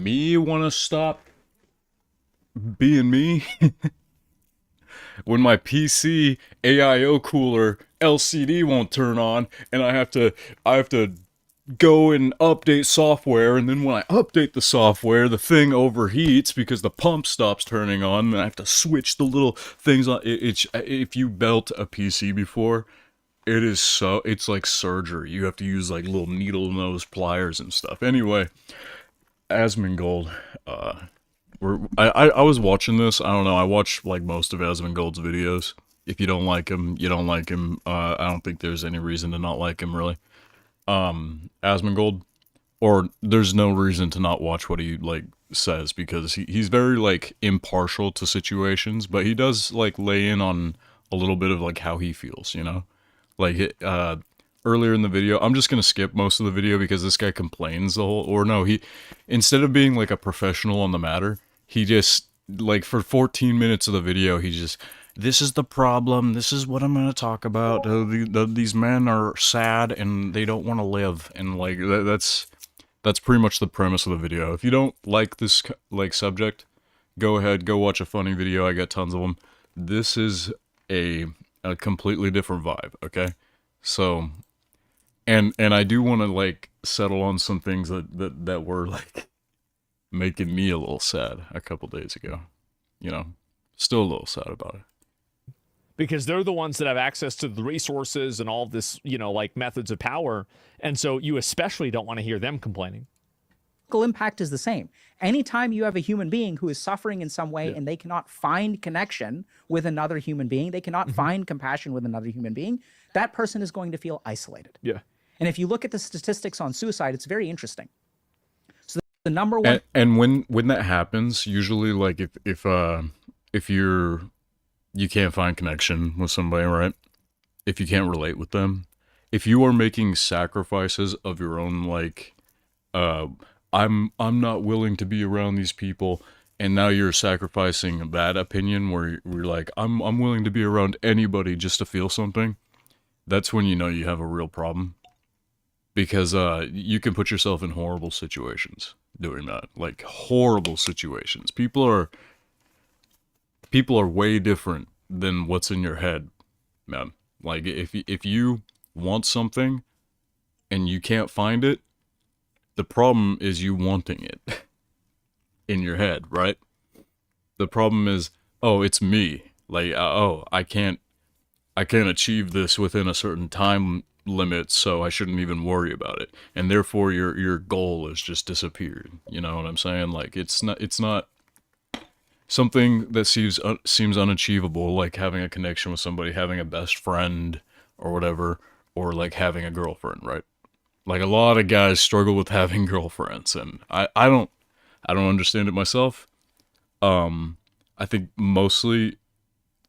me want to stop being me when my PC AIO cooler LCD won't turn on and I have to go and update software, and then when I update the software the thing overheats because the pump stops turning on and I have to switch the little things on if you built a PC before, it's like surgery. You have to use like little needle nose pliers and stuff. Anyway, Asmongold, I was watching this. I don't know. I watch like most of Asmongold's videos. If you don't like him, you don't like him. I don't think there's any reason to not like him, really. Asmongold, or there's no reason to not watch what he like says, because he's very like impartial to situations, but he does like lay in on a little bit of like how he feels, you know? Like earlier in the video, I'm just gonna skip most of the video because this guy complains the whole, or no, he, instead of being like a professional on the matter, he just, like, for 14 minutes of the video, he just, this is the problem, this is what I'm gonna talk about, these men are sad and they don't want to live, and like, that's pretty much the premise of the video. If you don't like this, like, subject, go ahead, go watch a funny video, I got tons of them. This is a completely different vibe, okay? So, and I do want to, like, settle on some things that were, like, making me a little sad a couple days ago. You know, still a little sad about it. Because they're the ones that have access to the resources and all of this, you know, like, methods of power. And so you especially don't want to hear them complaining. Impact is the same. Anytime you have a human being who is suffering in some way and they cannot find connection with another human being, they cannot find compassion with another human being, that person is going to feel isolated. Yeah. And if you look at the statistics on suicide, it's very interesting. So the number one... And when that happens, usually, like, if you can't find connection with somebody, right? If you can't relate with them, if you are making sacrifices of your own, like, I'm not willing to be around these people, and now you're sacrificing that opinion where you're like, I'm willing to be around anybody just to feel something, that's when you know you have a real problem. Because you can put yourself in horrible situations doing that. Like, horrible situations. People are way different than what's in your head, man. Like, if you want something and you can't find it, the problem is you wanting it in your head, right? The problem is, oh, it's me. Like, oh, I can't achieve this within a certain time limit, so I shouldn't even worry about it. And therefore your goal has just disappeared. You know what I'm saying? Like, it's not something that seems unachievable, like having a connection with somebody, having a best friend or whatever, or like having a girlfriend, right? Like, a lot of guys struggle with having girlfriends, and I don't understand it myself. I think mostly,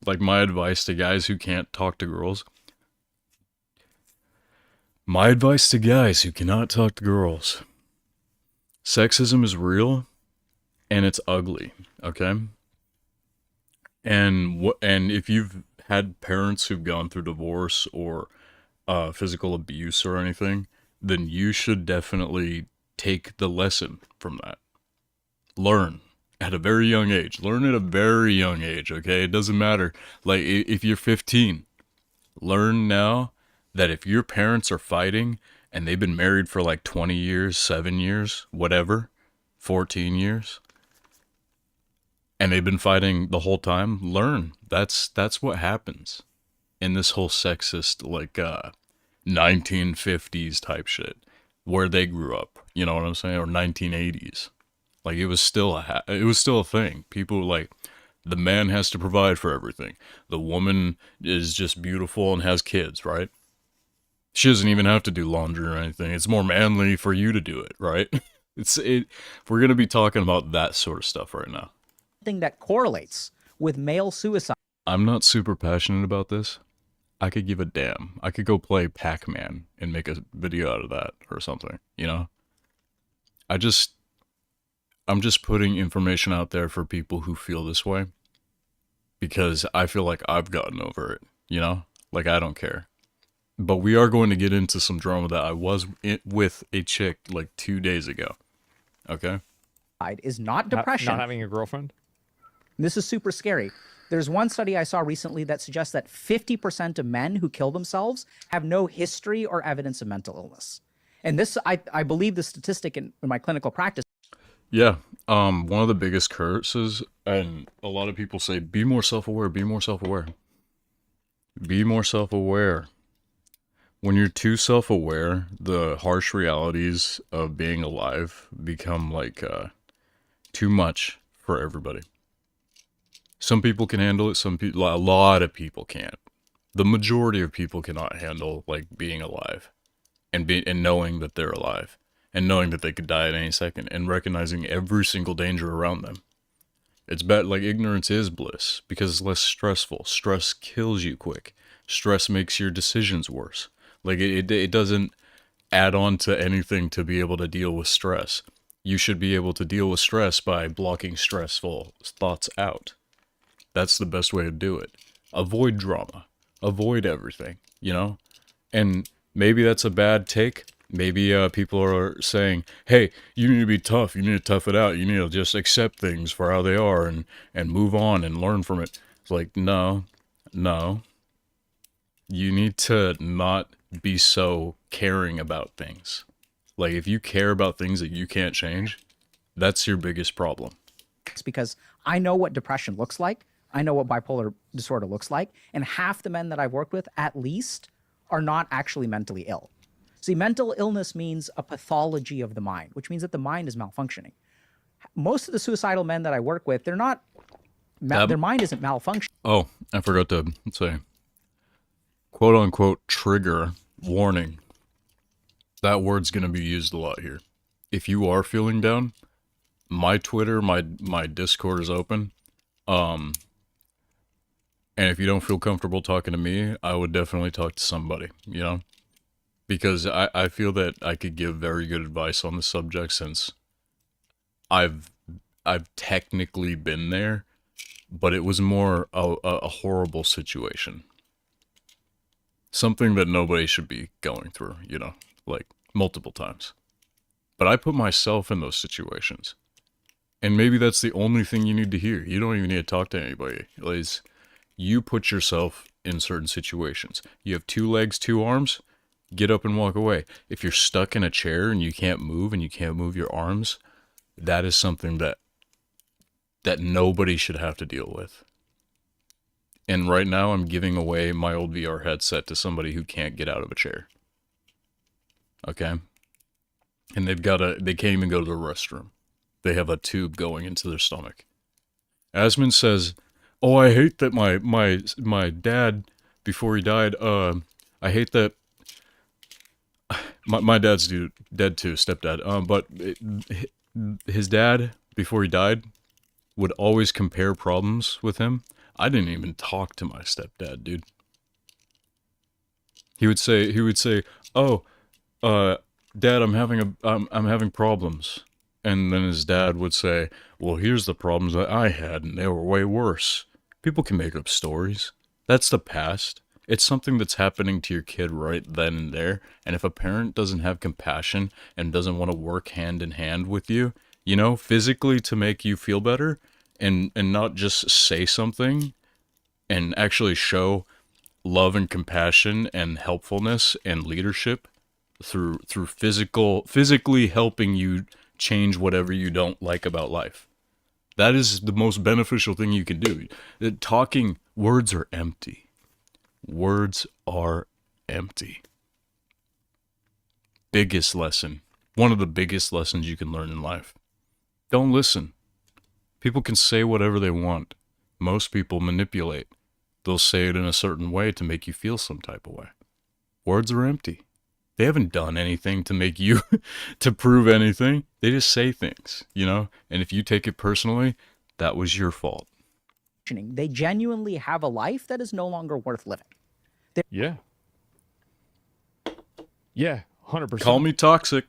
like, my advice to guys who can't talk to girls, sexism is real, and it's ugly, okay? And if you've had parents who've gone through divorce or physical abuse or anything, then you should definitely take the lesson from that. Learn at a very young age. Learn at a very young age, okay? It doesn't matter. Like, if you're 15, learn now that if your parents are fighting and they've been married for like 20 years, 7 years, whatever, 14 years, and they've been fighting the whole time, learn. That's what happens in this whole sexist, like, 1950s type shit, where they grew up, you know what I'm saying, or 1980s. Like, it was still a thing. People, like, the man has to provide for everything. The woman is just beautiful and has kids, right? She doesn't even have to do laundry or anything. It's more manly for you to do it, right? We're gonna be talking about that sort of stuff right now. Thing that correlates with male suicide. I'm not super passionate about this. I could give a damn. I could go play Pac-Man and make a video out of that or something, you know? I'm just putting information out there for people who feel this way, because I feel like I've gotten over it, you know? Like, I don't care. But we are going to get into some drama that I was with a chick like 2 days ago, okay? is not depression. Not having a girlfriend? This is super scary. There's one study I saw recently that suggests that 50% of men who kill themselves have no history or evidence of mental illness. And this, I believe the statistic in my clinical practice. Yeah. One of the biggest curses, and a lot of people say, be more self-aware, be more self-aware. Be more self-aware. When you're too self-aware, the harsh realities of being alive become like too much for everybody. Some people can handle it, some people, a lot of people can't. The majority of people cannot handle like being alive and knowing that they're alive and knowing that they could die at any second and recognizing every single danger around them. It's bad, like ignorance is bliss because it's less stressful. Stress kills you quick. Stress makes your decisions worse. Like it doesn't add on to anything to be able to deal with stress. You should be able to deal with stress by blocking stressful thoughts out. That's the best way to do it. Avoid drama. Avoid everything, you know? And maybe that's a bad take. Maybe people are saying, hey, you need to be tough. You need to tough it out. You need to just accept things for how they are and move on and learn from it. It's like, no. You need to not be so caring about things. Like, if you care about things that you can't change, that's your biggest problem. It's because I know what depression looks like. I know what bipolar disorder looks like. And half the men that I've worked with, at least, are not actually mentally ill. See, mental illness means a pathology of the mind, which means that the mind is malfunctioning. Most of the suicidal men that I work with, they're not, their mind isn't malfunctioning. Oh, I forgot to say, quote unquote, trigger warning. That word's going to be used a lot here. If you are feeling down, my Twitter, my Discord is open. And if you don't feel comfortable talking to me, I would definitely talk to somebody, you know? Because I feel that I could give very good advice on the subject since I've technically been there, but it was more a horrible situation. Something that nobody should be going through, you know, like multiple times. But I put myself in those situations. And maybe that's the only thing you need to hear. You don't even need to talk to anybody. It's, you put yourself in certain situations. You have 2 legs, 2 arms, get up and walk away. If you're stuck in a chair and you can't move your arms, that is something that nobody should have to deal with. And right now I'm giving away my old VR headset to somebody who can't get out of a chair. Okay? And they can't even go to the restroom. They have a tube going into their stomach. Asmund says, oh, I hate that my dad, before he died, I hate that my dad's dead too, stepdad. But his dad, before he died, would always compare problems with him. I didn't even talk to my stepdad, dude. He would say, oh, Dad, I'm having problems. And then his dad would say, well, here's the problems that I had, and they were way worse. People can make up stories. That's the past. It's something that's happening to your kid right then and there. And if a parent doesn't have compassion and doesn't want to work hand in hand with you, you know, physically to make you feel better, and not just say something and actually show love and compassion and helpfulness and leadership through physically helping you change whatever you don't like about life. That is the most beneficial thing you can do. Talking, words are empty. Words are empty. Biggest lesson. One of the biggest lessons you can learn in life. Don't listen. People can say whatever they want. Most people manipulate. They'll say it in a certain way to make you feel some type of way. Words are empty. They haven't done anything to make you, to prove anything. They just say things, you know? And if you take it personally, that was your fault. They genuinely have a life that is no longer worth living. Yeah. Yeah, 100%. Call me toxic.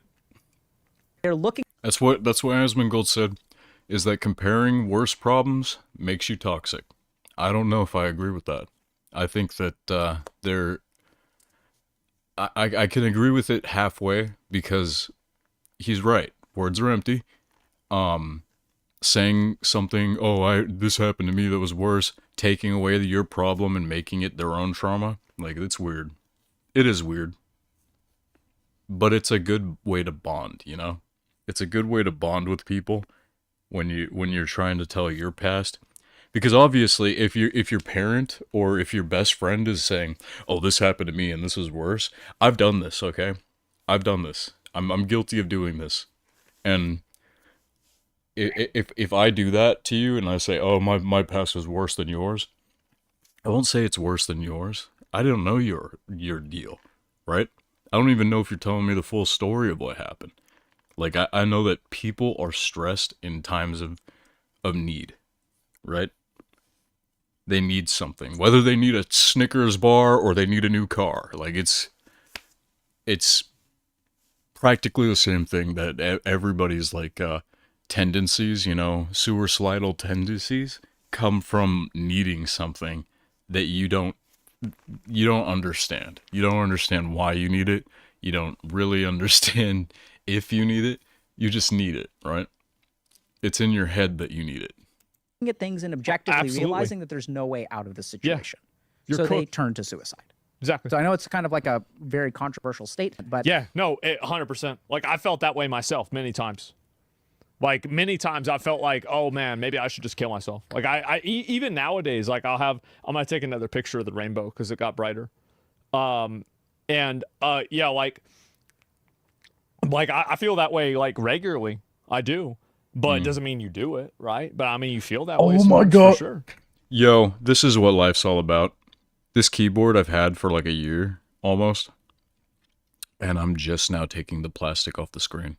They're looking. That's what Asmongold said, is that comparing worse problems makes you toxic. I don't know if I agree with that. I think that I can agree with it halfway, because he's right. Words are empty. saying something, oh, this happened to me that was worse, taking away your problem and making it their own trauma. Like, it's weird. It is weird. But it's a good way to bond, you know? It's a good way to bond with people when you're trying to tell your past. Because obviously, if your parent or if your best friend is saying, "Oh, this happened to me and this is worse," I've done this, okay? I've done this. I'm guilty of doing this. And if I do that to you and I say, "Oh, my past is worse than yours," I won't say it's worse than yours. I don't know your deal, right? I don't even know if you're telling me the full story of what happened. Like, I know that people are stressed in times of need, right? They need something. Whether they need a Snickers bar or they need a new car. Like, it's practically the same thing that everybody's, like, tendencies, you know, suicidal tendencies come from needing something that you don't understand. You don't understand why you need it. You don't really understand if you need it. You just need it, right? It's in your head that you need it. Looking at things and objectively Absolutely. realizing that there's no way out of the situation. You're So they cooked. turn to suicide. Exactly. So I know it's kind of like a very controversial statement, but Yeah, no, 100%. Like, I felt that way myself many times. Like, many times I felt like, oh man, maybe I should just kill myself. Like, even nowadays, like, I'm gonna take another picture of the rainbow because it got brighter. Yeah, like I feel that way, like, regularly. I do. But it doesn't mean you do it, right? But I mean, you feel that way. Oh my sometimes, God. for sure. Yo, this is what life's all about. This keyboard I've had for like a year, almost. And I'm just now taking the plastic off the screen.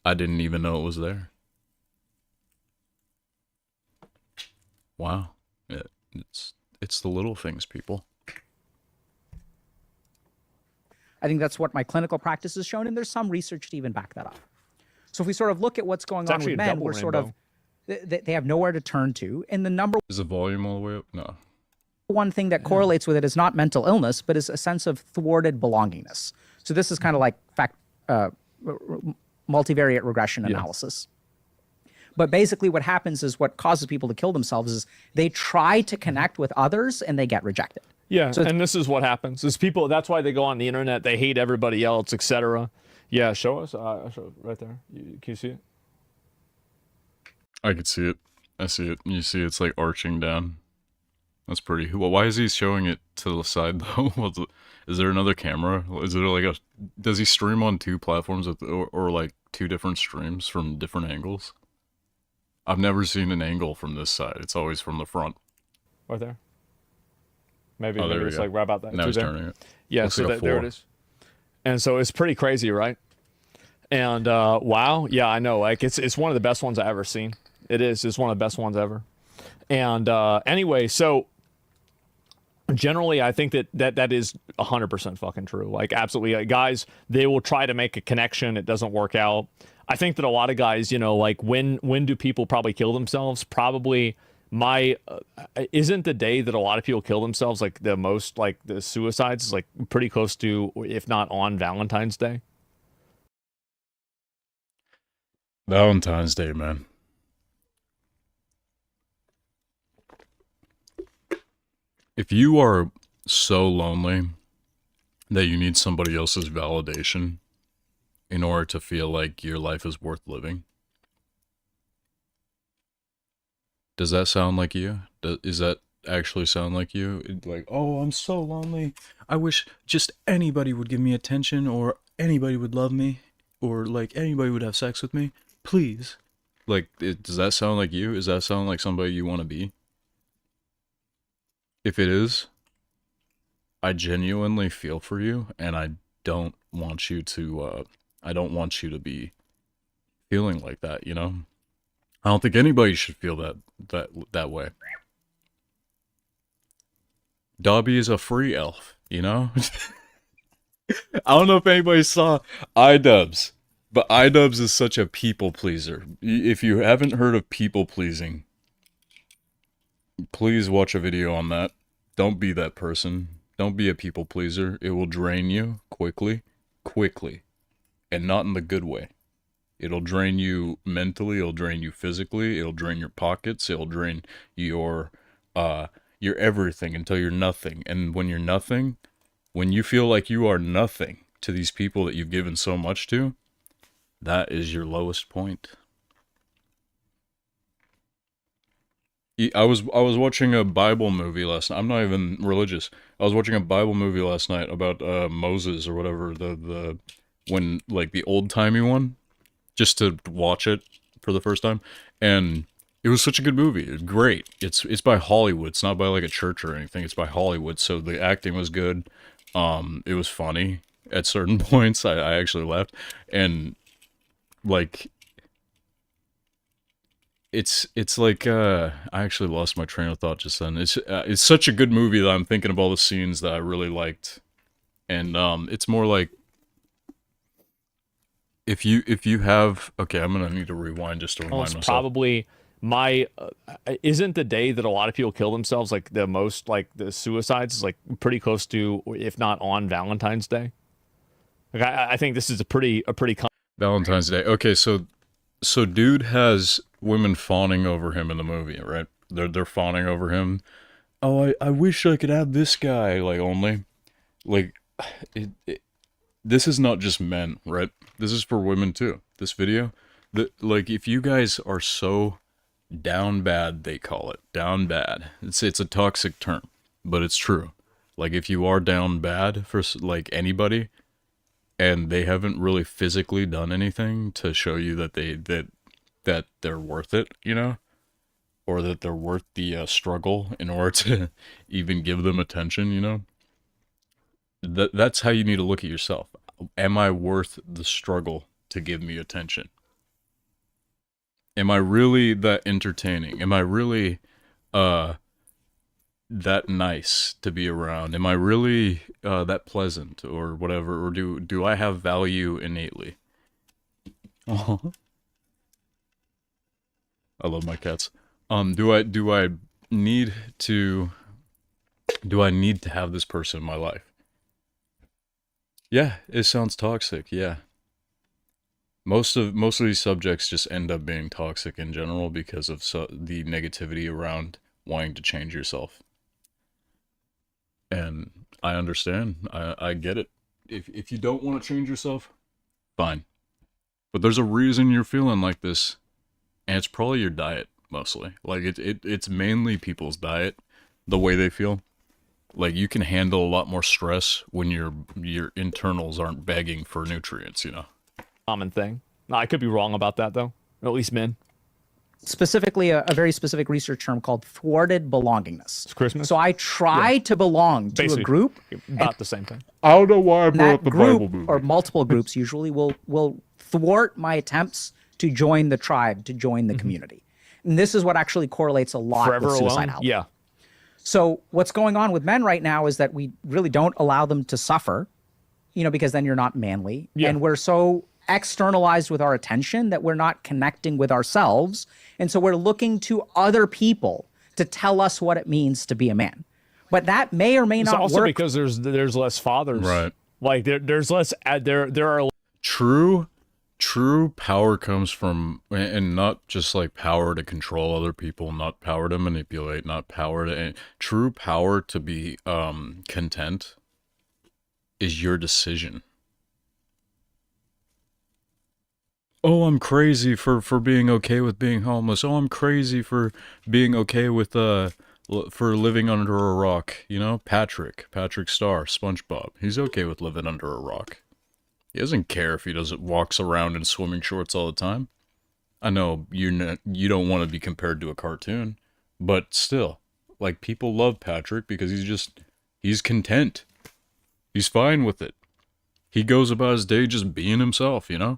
I didn't even know it was there. Wow. It's the little things, people. I think that's what my clinical practice has shown, and there's some research to even back that up. So if we sort of look at what's going It's on actually with a men, double we're sort of, rainbow. they have nowhere to turn to. And the number Is the volume all the way up? No. one thing that correlates with it is not mental illness, but is a sense of thwarted belongingness. So this is kind of like multivariate regression analysis. But basically what happens is what causes people to kill themselves is they try to connect with others and they get rejected. Yeah, and this is what happens. Is people, that's why they go on the internet, they hate everybody else, etc. Yeah, show us. Show right there. Can you see it? I could see it. I see it. You see it's like arching down. That's pretty. Well, why is he showing it to the side though? Is there another camera? Is it like does he stream on two platforms or like two different streams from different angles? I've never seen an angle from this side. It's always from the front. Right there. Maybe, Oh, there maybe we it's go. like right about that. Now through he's there. turning it. Yeah, Looks so like a there it 4. is. And so it's pretty crazy, right? And wow, yeah, I know. Like, it's one of the best ones I've ever seen. It is. It's one of the best ones ever. And anyway, so generally, I think that is 100% fucking true. Like, absolutely. Like, guys, they will try to make a connection. It doesn't work out. I think that a lot of guys, you know, like, when do people probably kill themselves? Probably isn't the day that a lot of people kill themselves, like, the most, like, the suicides is like pretty close to, if not on Valentine's Day? Valentine's Day, man. If you are so lonely that you need somebody else's validation in order to feel like your life is worth living, does that sound like you? Is that actually sound like you? Like, oh, I'm so lonely. I wish just anybody would give me attention, or anybody would love me, or like anybody would have sex with me. Please. Like, does that sound like you? Does that sound like somebody you want to be? If it is, I genuinely feel for you, and I don't want you to be feeling like that, you know? I don't think anybody should feel that way. Dobby is a free elf, you know? I don't know if anybody saw iDubbbz, but iDubbbz is such a people pleaser. If you haven't heard of people pleasing, please watch a video on that. Don't be that person. Don't be a people pleaser. It will drain you quickly, and not in the good way. It'll drain you mentally, it'll drain you physically, it'll drain your pockets, it'll drain your your everything until you're nothing. And when you're nothing, when you feel like you are nothing to these people that you've given so much to, that is your lowest point. I was watching a Bible movie last night. I'm not even religious. I was watching a Bible movie last night about Moses or whatever, the when like the old-timey one, just to watch it for the first time. And it was such a good movie. It's great. It's by Hollywood. It's not by like a church or anything. It's by Hollywood. So the acting was good. It was funny at certain points. I actually laughed. And like it's like I actually lost my train of thought just then. It's such a good movie that I'm thinking of all the scenes that I really liked. And it's more like if you have, okay, I'm gonna need to rewind just to remind It's myself. probably my isn't the day that a lot of people kill themselves like the most, like the suicides is like pretty close to, if not on Valentine's Day. Like I think this is a pretty Valentine's Day. Okay, so dude has women fawning over him in the movie, right? They're fawning over him. Oh, I wish I could have this guy, like, only like this is not just men, right? This is for women too. This video, like, if you guys are so down bad, they call it down bad. It's a toxic term, but it's true. Like, if you are down bad for like anybody, and they haven't really physically done anything to show you that they're worth it, you know, or that they're worth the struggle in order to even give them attention, you know. That's how you need to look at yourself. Am I worth the struggle to give me attention? Am I really that entertaining? Am I really that nice to be around? Am I really that pleasant or whatever? Or do I have value innately? Oh, I love my cats. Do I need to have this person in my life? Yeah, it sounds toxic. Yeah. Most of these subjects just end up being toxic in general because of the negativity around wanting to change yourself. And I understand. I get it. If you don't want to change yourself, fine. But there's a reason you're feeling like this, and it's probably your diet mostly. Like it's mainly people's diet, the way they feel. Like, you can handle a lot more stress when your internals aren't begging for nutrients, you know. common thing. Now, I could be wrong about that though. At least men. Specifically, a very specific research term called thwarted belongingness. It's Christmas. So I try to belong to Basically, a group. about the same thing. I don't know why I brought That up the Bible group, movie. or multiple groups usually, will thwart my attempts to join the tribe, to join the community. And this is what actually correlates a lot Forever with alone. suicidality. Yeah. So what's going on with men right now is that we really don't allow them to suffer, you know, because then you're not manly. Yeah. And we're so externalized with our attention that we're not connecting with ourselves. And so we're looking to other people to tell us what it means to be a man. But that may or may It's not also work. because there's less fathers. Right. Like there's less. There are. True power comes from, and not just like power to control other people, not power to manipulate, not power to, true power to be content is your decision. Oh, I'm crazy for being okay with being homeless. Oh, I'm crazy for being okay with for living under a rock. You know, Patrick Star, SpongeBob. He's okay with living under a rock. He doesn't care if he doesn't walks around in swimming shorts all the time. I know you don't want to be compared to a cartoon, but still, like, people love Patrick because he's content. He's fine with it. He goes about his day just being himself, you know?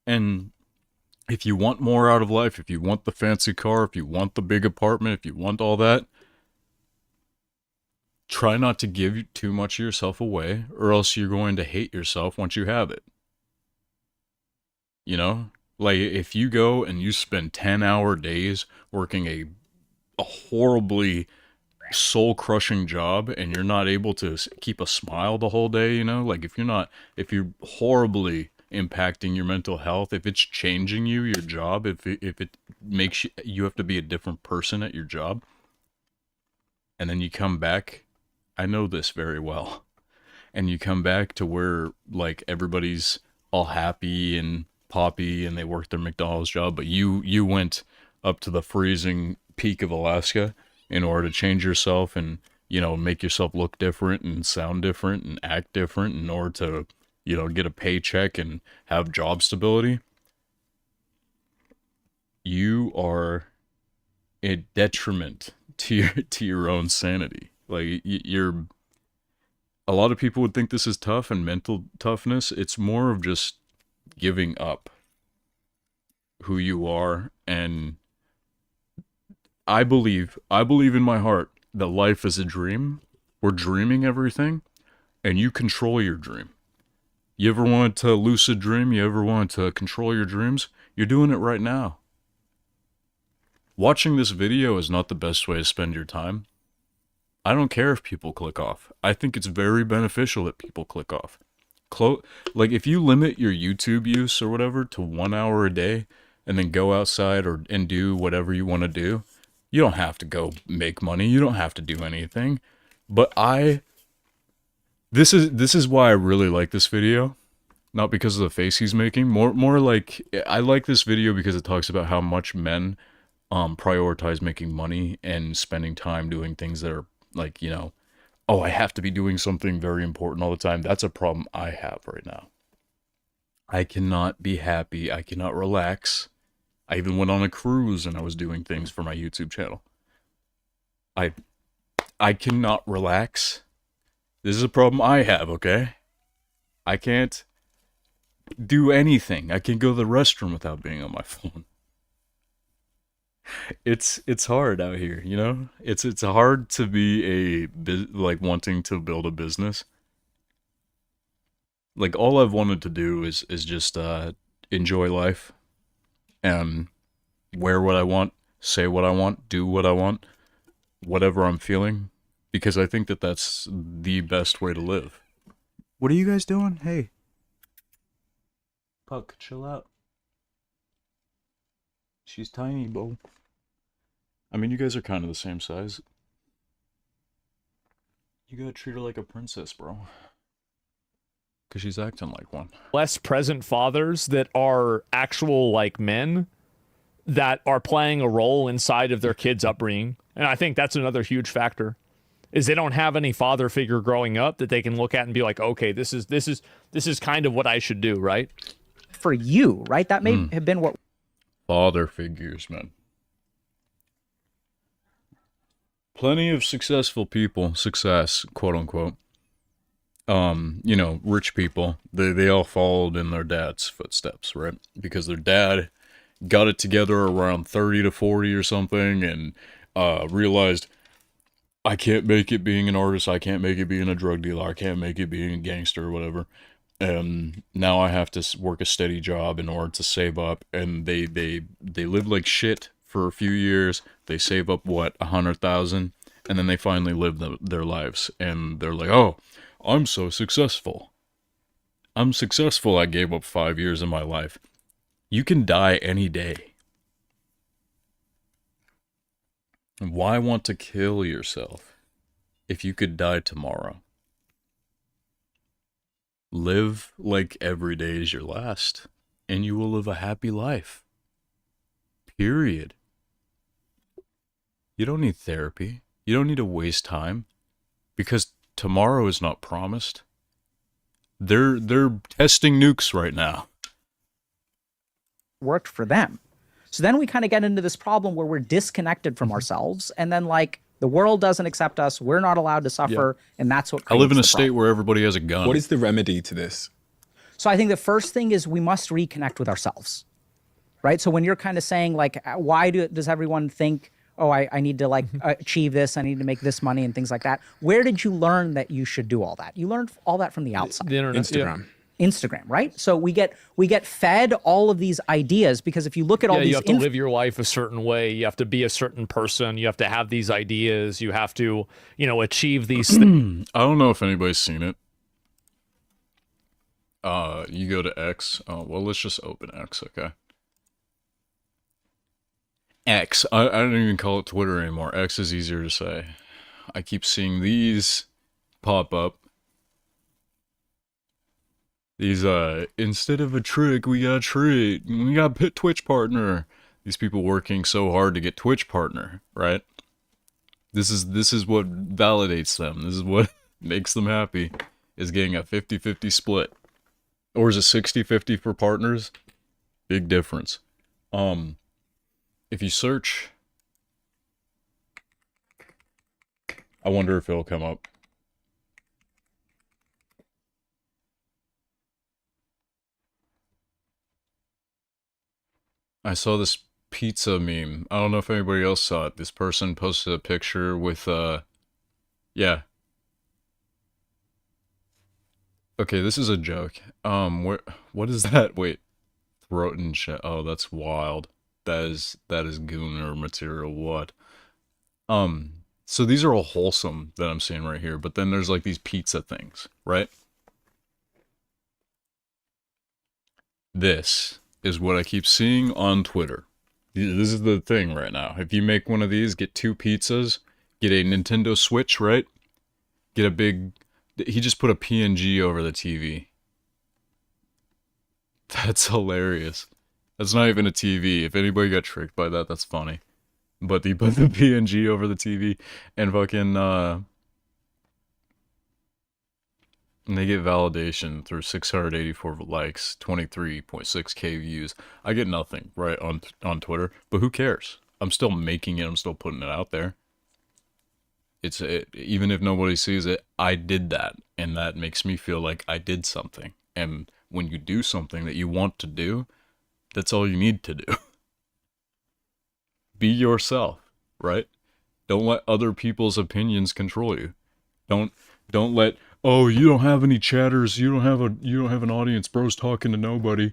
And if you want more out of life, if you want the fancy car, if you want the big apartment, if you want all that, try not to give too much of yourself away, or else you're going to hate yourself once you have it. You know? Like, if you go and you spend 10-hour days working a horribly soul-crushing job, and you're not able to keep a smile the whole day, you know? Like, if you're horribly impacting your mental health, if it's changing you, your job, if it makes you have to be a different person at your job, and then you come back, I know this very well, and you come back to where like everybody's all happy and poppy and they work their McDonald's job, but you went up to the freezing peak of Alaska in order to change yourself and, you know, make yourself look different and sound different and act different in order to, you know, get a paycheck and have job stability. You are a detriment to your own sanity. Like you're, a lot of people would think this is tough and mental toughness. It's more of just giving up who you are. And I believe in my heart that life is a dream. We're dreaming everything, and you control your dream. You ever wanted to lucid dream? You ever wanted to control your dreams? You're doing it right now. Watching this video is not the best way to spend your time. I don't care if people click off. I think it's very beneficial that people click off. Like if you limit your YouTube use or whatever to 1 hour a day and then go outside and do whatever you want to do, you don't have to go make money. You don't have to do anything. But this is why I really like this video. Not because of the face he's making. More like I like this video because it talks about how much men prioritize making money and spending time doing things that are like, you know, oh, I have to be doing something very important all the time. That's a problem I have right now. I cannot be happy. I cannot relax. I even went on a cruise and I was doing things for my YouTube channel. I cannot relax. This is a problem I have, okay? I can't do anything. I can't go to the restroom without being on my phone. It's hard out here, you know? It's hard to be like wanting to build a business. Like all I've wanted to do is just enjoy life and wear what I want, say what I want, do what I want, whatever I'm feeling, because I think that that's the best way to live. What are you guys doing? Hey. Puck, chill out. She's tiny, bro. I mean, you guys are kind of the same size. You gotta treat her like a princess, bro. Because she's acting like one. Less present fathers that are actual, like, men that are playing a role inside of their kids' upbringing. And I think that's another huge factor, is they don't have any father figure growing up that they can look at and be like, okay, this is kind of what I should do, right? For you, right? That may have been what... Father figures, man. Plenty of successful people, success, quote unquote. You know, rich people, they all followed in their dad's footsteps, right? Because their dad got it together around 30 to 40 or something and realized, I can't make it being an artist, I can't make it being a drug dealer, I can't make it being a gangster or whatever. And now I have to work a steady job in order to save up. And they live like shit for a few years. They save up, what, 100,000? And then they finally live their lives. And they're like, oh, I'm so successful. I'm successful. I gave up 5 years of my life. You can die any day. Why want to kill yourself if you could die tomorrow? Live like every day is your last, and you will live a happy life. Period. You don't need therapy. You don't need to waste time, because tomorrow is not promised. They're testing nukes right now. Worked for them. So then we kind of get into this problem where we're disconnected from ourselves, and then like the world doesn't accept us, we're not allowed to suffer, and that's what I live in a state where everybody has a gun. What is the remedy to this? So I think the first thing is we must reconnect with ourselves, right? So when you're kind of saying like, why does everyone think, oh, I need to like achieve this, I need to make this money and things like that. Where did you learn that you should do all that? You learned all that from the outside. The internet. Instagram. Yeah. Instagram, right? So we get fed all of these ideas, because if you look at all these... you have to live your life a certain way. You have to be a certain person. You have to have these ideas. You have to, you know, achieve these things. I don't know if anybody's seen it. You go to X. Oh, well, let's just open X, okay? X. I don't even call it Twitter anymore. X is easier to say. I keep seeing these pop up. These, instead of a trick, we got a treat. We got a Twitch partner. These people working so hard to get Twitch partner, right? This is what validates them. This is what makes them happy, is getting a 50-50 split. Or is it 60-50 for partners? Big difference. If you search, I wonder if it'll come up. I saw this pizza meme. I don't know if anybody else saw it. This person posted a picture with, yeah. Okay, this is a joke. What is that? Wait. Throat and shit. Oh, that's wild. That is gooner material. What? So these are all wholesome that I'm seeing right here, but then there's like these pizza things, right? This is what I keep seeing on Twitter. This is the thing right now. If you make one of these, get 2 pizzas, get a Nintendo Switch, right? Get a big... He just put a PNG over the TV. That's hilarious. That's not even a TV. If anybody got tricked by that, that's funny. But he put the PNG over the TV and fucking, and they get validation through 684 likes, 23.6k views. I get nothing, right, on Twitter, but who cares? I'm still making it, I'm still putting it out there. Even if nobody sees it, I did that, and that makes me feel like I did something. And when you do something that you want to do, that's all you need to do. Be yourself, right? Don't let other people's opinions control you. Don't let, oh, you don't have any chatters, you don't have an audience, bro's talking to nobody.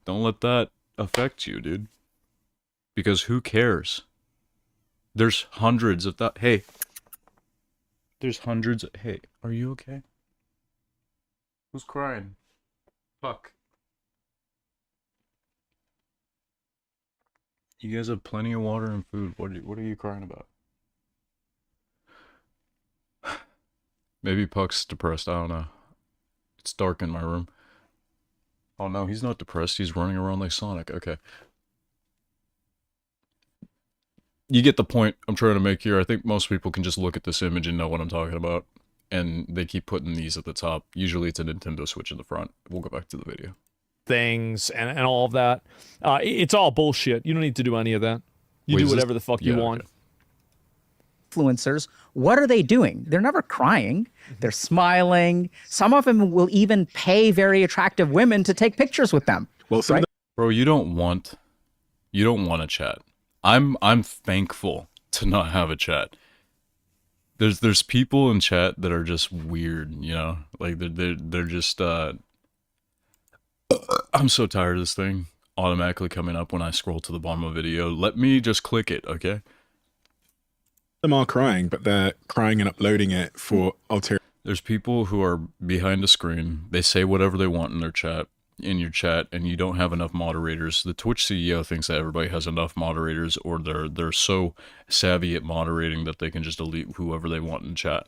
Don't let that affect you, dude. Because who cares? There's hundreds of that. Hey. There's hundreds of, hey, are you okay? Who's crying? Fuck. You guys have plenty of water and food. What are you crying about? Maybe Puck's depressed. I don't know. It's dark in my room. Oh no, he's not depressed. He's running around like Sonic. Okay. You get the point I'm trying to make here. I think most people can just look at this image and know what I'm talking about. And they keep putting these at the top. Usually it's a Nintendo Switch in the front. We'll go back to the video. Things and all of that. It's all bullshit. You don't need to do any of that. You do whatever the fuck you want. Okay. Influencers, what are they doing? They're never crying. They're smiling. Some of them will even pay very attractive women to take pictures with them. Well, some right? Bro, you don't want a chat. I'm thankful to not have a chat. There's people in chat that are just weird, you know? Like they're just I'm so tired of this thing automatically coming up when I scroll to the bottom of a video. Let me just click it, okay? them are crying, but they're crying and uploading it for ulterior. There's people who are behind a screen. They say whatever they want in their chat, in your chat, and you don't have enough moderators. The Twitch CEO thinks that everybody has enough moderators, or they're so savvy at moderating that they can just delete whoever they want in chat.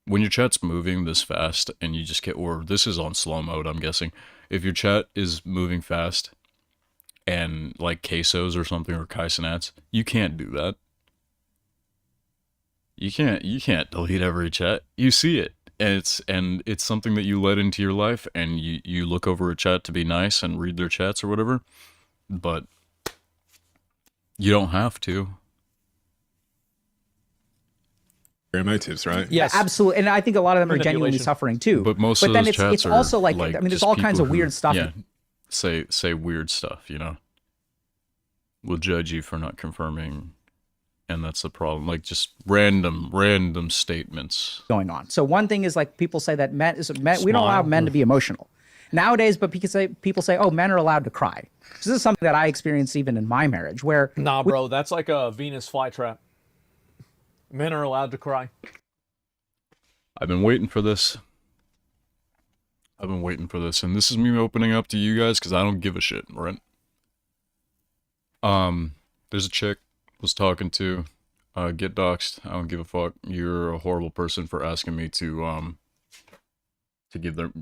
When your chat's moving this fast and you just get, or this is on slow mode, I'm guessing. If your chat is moving fast and like quesos or something, or kaisenats, you can't do that. You can't delete every chat. You see it. And it's something that you let into your life, and you look over a chat to be nice and read their chats or whatever, but you don't have to. Motives, right? Yes, absolutely. And I think a lot of them are genuinely Manipulation. suffering too. But most but of then those chats it's are also like, I mean, there's just all kinds people of weird who, stuff. Yeah, say weird stuff, you know. We'll judge you for not confirming, and that's the problem. Like just random statements Going on. So one thing is like people say that we don't allow men to be emotional nowadays, but people say, oh, men are allowed to cry. This is something that I experienced even in my marriage, where Nah, bro, that's like a Venus flytrap. Men are allowed to cry. I've been waiting for this. I've been waiting for this, and this is me opening up to you guys because I don't give a shit, right? There's a chick was talking to, get doxxed. I don't give a fuck. You're a horrible person for asking me to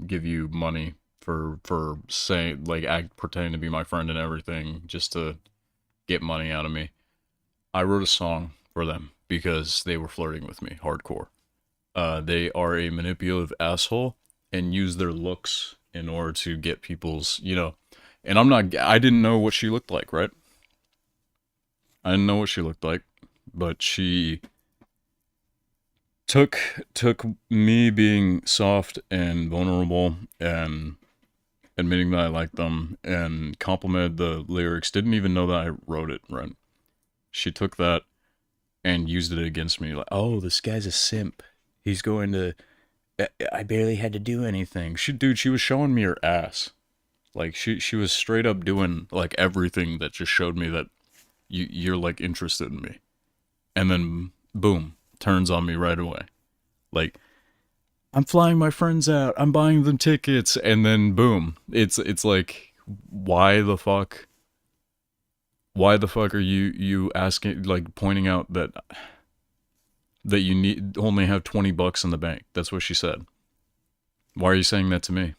give you money for saying, like, act pretending to be my friend and everything just to get money out of me. I wrote a song for them because they were flirting with me hardcore. They are a manipulative asshole and use their looks in order to get people's, you know, and I didn't know what she looked like, right? I didn't know what she looked like, but she took me being soft and vulnerable and admitting that I liked them and complimented the lyrics, didn't even know that I wrote it, right? She took that and used it against me, like, oh, this guy's a simp. He's going to, I barely had to do anything. She was showing me her ass. Like, she was straight up doing, like, everything that just showed me that you're, like, interested in me. And then, boom, turns on me right away. Like, I'm flying my friends out, I'm buying them tickets, and then, boom. It's like, why the fuck are you asking, like, pointing out that you only have $20 in the bank? That's what she said. Why are you saying that to me?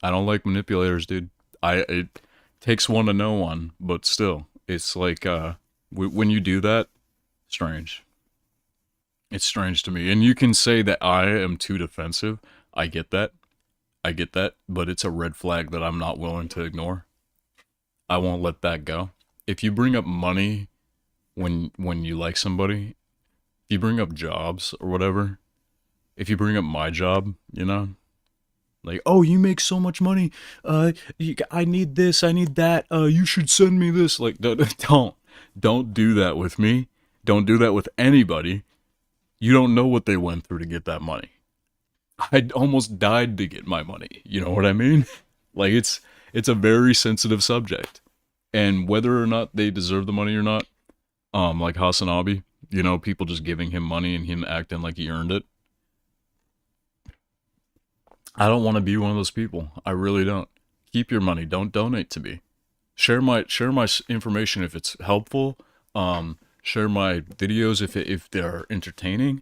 I don't like manipulators, dude. It takes one to know one, but still, it's like, when you do that, strange. It's strange to me. And you can say that I am too defensive. I get that, but it's a red flag that I'm not willing to ignore. I won't let that go. If you bring up money when you like somebody, if you bring up jobs or whatever, if you bring up my job, you know, like, oh, you make so much money, I need this, I need that, you should send me this. Like, don't do that with me. Don't do that with anybody. You don't know what they went through to get that money. I almost died to get my money. You know what I mean? Like, it's a very sensitive subject. And whether or not they deserve the money or not, like Hasanabi, you know, people just giving him money and him acting like he earned it. I don't want to be one of those people. I really don't. Keep your money. Don't donate to me. Share my information if it's helpful. Share my videos if they're entertaining.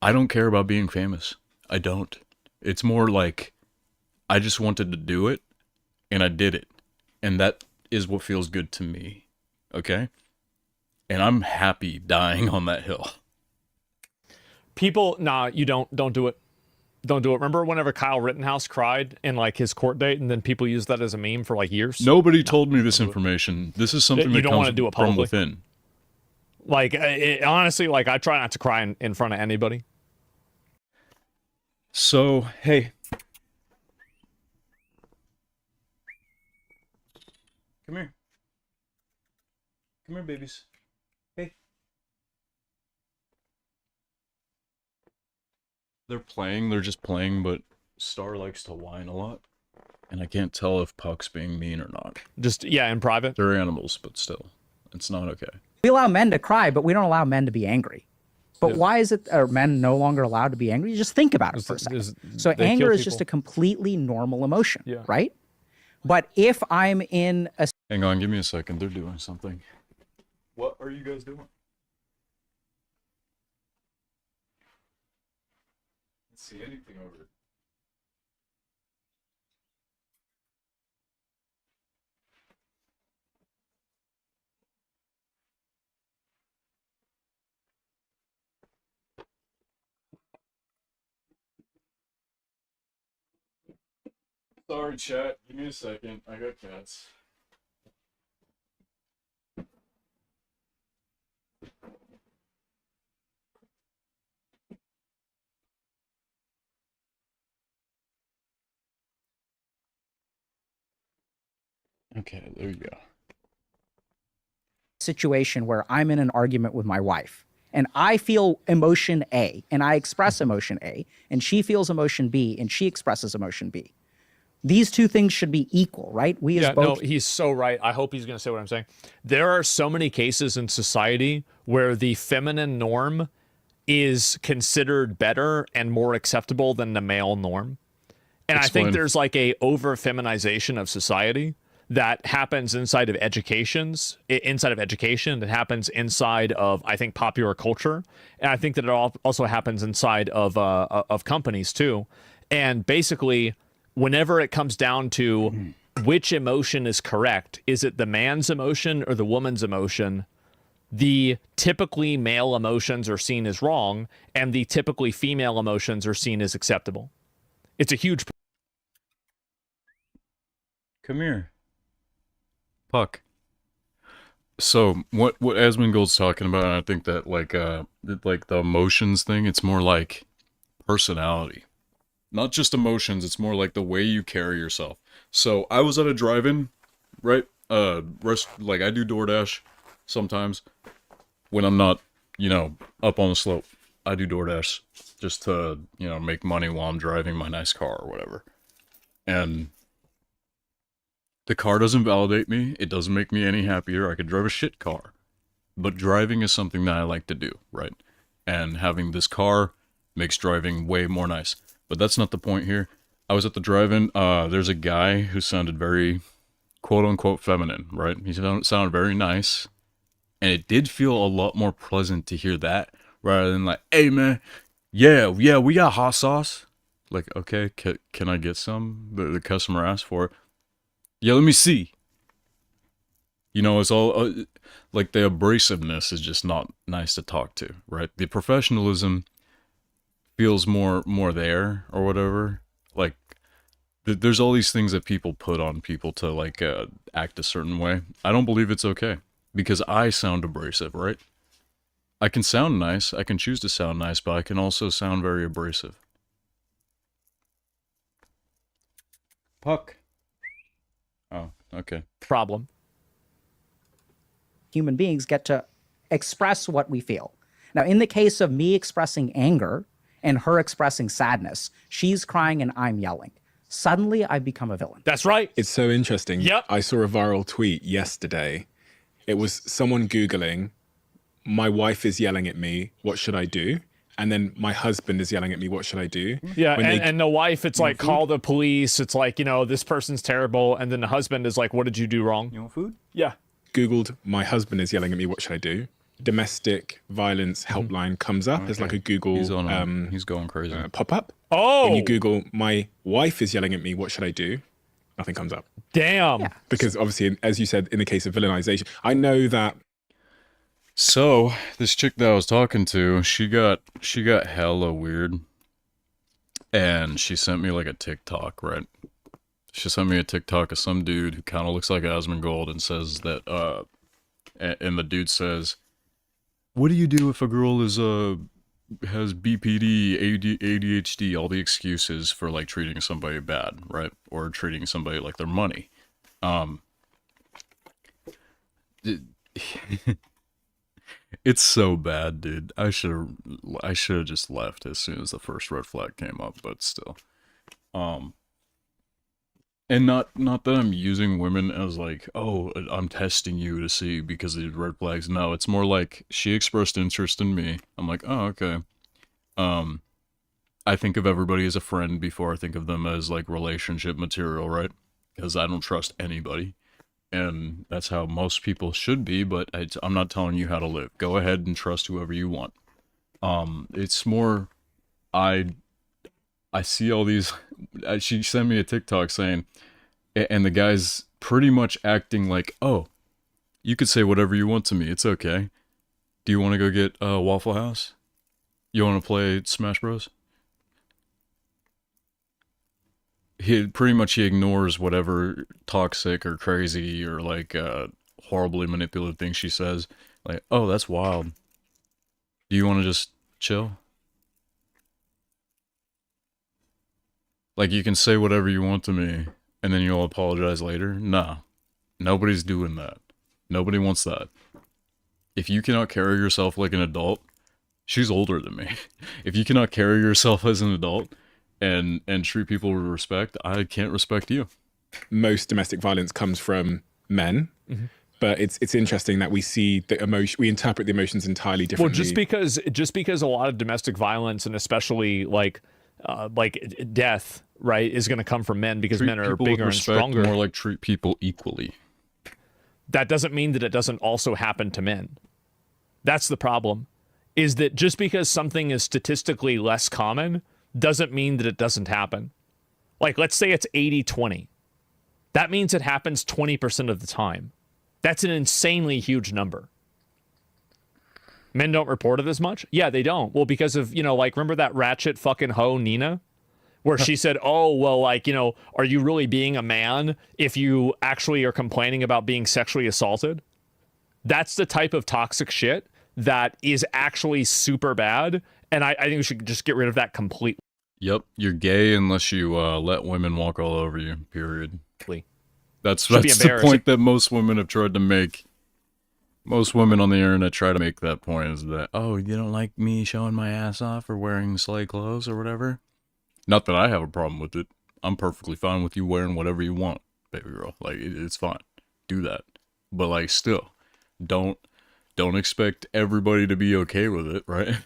I don't care about being famous. I don't. It's more like I just wanted to do it and I did it. And that is what feels good to me. Okay? And I'm happy dying on that hill. People, nah, you don't do it. Don't do it. Remember whenever Kyle Rittenhouse cried in, like, his court date, and then people used that as a meme for, like, years? Nobody told me this information. This is something that comes from within. Like, honestly, like, I try not to cry in front of anybody. So, hey. Come here. Come here, babies. Hey. They're just playing, but Star likes to whine a lot. And I can't tell if Puck's being mean or not. Just, yeah, in private. They're animals, but still. It's not okay. We allow men to cry, but we don't allow men to be angry. But why is it, are men no longer allowed to be angry? You just think about it for a second. So anger is just a completely normal emotion, right? But if I'm in a... Hang on, give me a second. They're doing something. What are you guys doing? Let's see anything over here. Sorry, chat. Give me a second. I got cats. Okay, there you go. Situation where I'm in an argument with my wife and I feel emotion A and I express emotion A and she feels emotion B and she expresses emotion B. These two things should be equal, right? We as both... No, he's so right. I hope he's going to say what I'm saying. There are so many cases in society where the feminine norm is considered better and more acceptable than the male norm. And I Explain. think there's like a over feminization of society that happens inside of education, that happens inside of, I think, popular culture. And I think that it also happens inside of companies too. And basically, whenever it comes down to which emotion is correct, is it the man's emotion or the woman's emotion? The typically male emotions are seen as wrong, and the typically female emotions are seen as acceptable. It's a huge. Come here. Puck. So what Asmongold's talking about, and I think that like the emotions thing, it's more like personality. Not just emotions, it's more like the way you carry yourself. So I was at a drive-in, right? Like I do DoorDash sometimes when I'm not, up on the slope. I do DoorDash just to, make money while I'm driving my nice car or whatever. And the car doesn't validate me. It doesn't make me any happier. I could drive a shit car. But driving is something that I like to do, right? And having this car makes driving way more nice. But that's not the point here. I was at the drive-in. There's a guy who sounded very quote-unquote feminine, right? He sounded very nice. And it did feel a lot more pleasant to hear that rather than like, hey, man, yeah, we got hot sauce. Like, okay, can I get some? The customer asked for it. Yeah, let me see. It's all like the abrasiveness is just not nice to talk to, right? The professionalism feels more there or whatever. Like there's all these things that people put on people to like act a certain way. I don't believe it's okay because I sound abrasive, right? I can sound nice. I can choose to sound nice, but I can also sound very abrasive. Puck. Oh, okay. Problem. Human beings get to express what we feel. Now, in the case of me expressing anger and her expressing sadness, she's crying and I'm yelling. Suddenly, I become a villain. That's right. It's so interesting. Yep. I saw a viral tweet yesterday. It was someone Googling, my wife is yelling at me, what should I do? And then my husband is yelling at me, what should I do? Yeah, and the wife, it's like, call the police. It's like, this person's terrible. And then the husband is like, what did you do wrong? You want food? Yeah. Googled, my husband is yelling at me, what should I do? Domestic violence helpline comes up as like a Google he's going crazy. pop-up. Oh. When you Google, my wife is yelling at me, what should I do? Nothing comes up. Damn. Yeah. Because obviously, as you said, in the case of villainization, I know that. So this chick that I was talking to, she got hella weird, and she sent me like a TikTok, right? She sent me a TikTok of some dude who kind of looks like Asmongold and says that, and the dude says, "What do you do if a girl is has BPD, ADHD, all the excuses for like treating somebody bad, right? Or treating somebody like their money." It's so bad, dude. I should have just left as soon as the first red flag came up, but still. And not that I'm using women as like, oh, I'm testing you to see because of these red flags. No, it's more like she expressed interest in me. I'm like, oh, okay. I think of everybody as a friend before I think of them as like relationship material, right? Because I don't trust anybody. And that's how most people should be, but I'm not telling you how to live. Go ahead and trust whoever you want. It's more, I see all these, she sent me a TikTok saying, and the guy's pretty much acting like, oh, you could say whatever you want to me, it's okay. Do you want to go get Waffle House? You want to play Smash Bros? He ignores whatever toxic or crazy or like horribly manipulative thing she says. Like, oh, that's wild. Do you want to just chill? Like, you can say whatever you want to me, and then you'll apologize later? Nah. Nobody's doing that. Nobody wants that. If you cannot carry yourself like an adult, she's older than me. If you cannot carry yourself as an adult and treat people with respect, I can't respect you. Most domestic violence comes from men. But it's interesting that we see the emotion, we interpret the emotions entirely differently. Well, just because a lot of domestic violence and especially like death, right, is going to come from men because men are bigger and stronger. More like treat people equally. That doesn't mean that it doesn't also happen to men. That's the problem. Is that just because something is statistically less common doesn't mean that it doesn't happen. Like, let's say it's 80-20. That means it happens 20% of the time. That's an insanely huge number. Men don't report it as much? Yeah, they don't. Well, because of, like, remember that ratchet fucking hoe, Nina? Where she said, oh, well, like, are you really being a man if you actually are complaining about being sexually assaulted? That's the type of toxic shit that is actually super bad. And I think we should just get rid of that completely. Yep, you're gay unless you let women walk all over you, period. That's the point that most women have tried to make. Most women on the internet try to make that point, is that, oh, you don't like me showing my ass off or wearing slay clothes or whatever? Not that I have a problem with it. I'm perfectly fine with you wearing whatever you want, baby girl. Like, it's fine. Do that. But, like, still, don't expect everybody to be okay with it, right?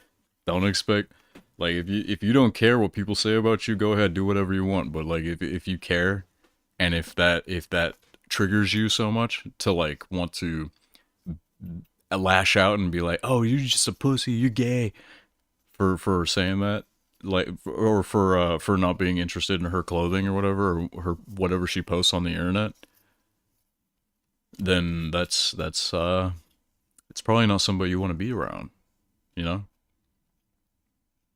Don't expect, like, if you don't care what people say about you, go ahead, do whatever you want. But, like, if you care, and if that triggers you so much to, like, want to lash out and be like, oh, you're just a pussy, you're gay, for saying that, like, or for not being interested in her clothing or whatever, or her whatever she posts on the internet, then that's it's probably not somebody you want to be around,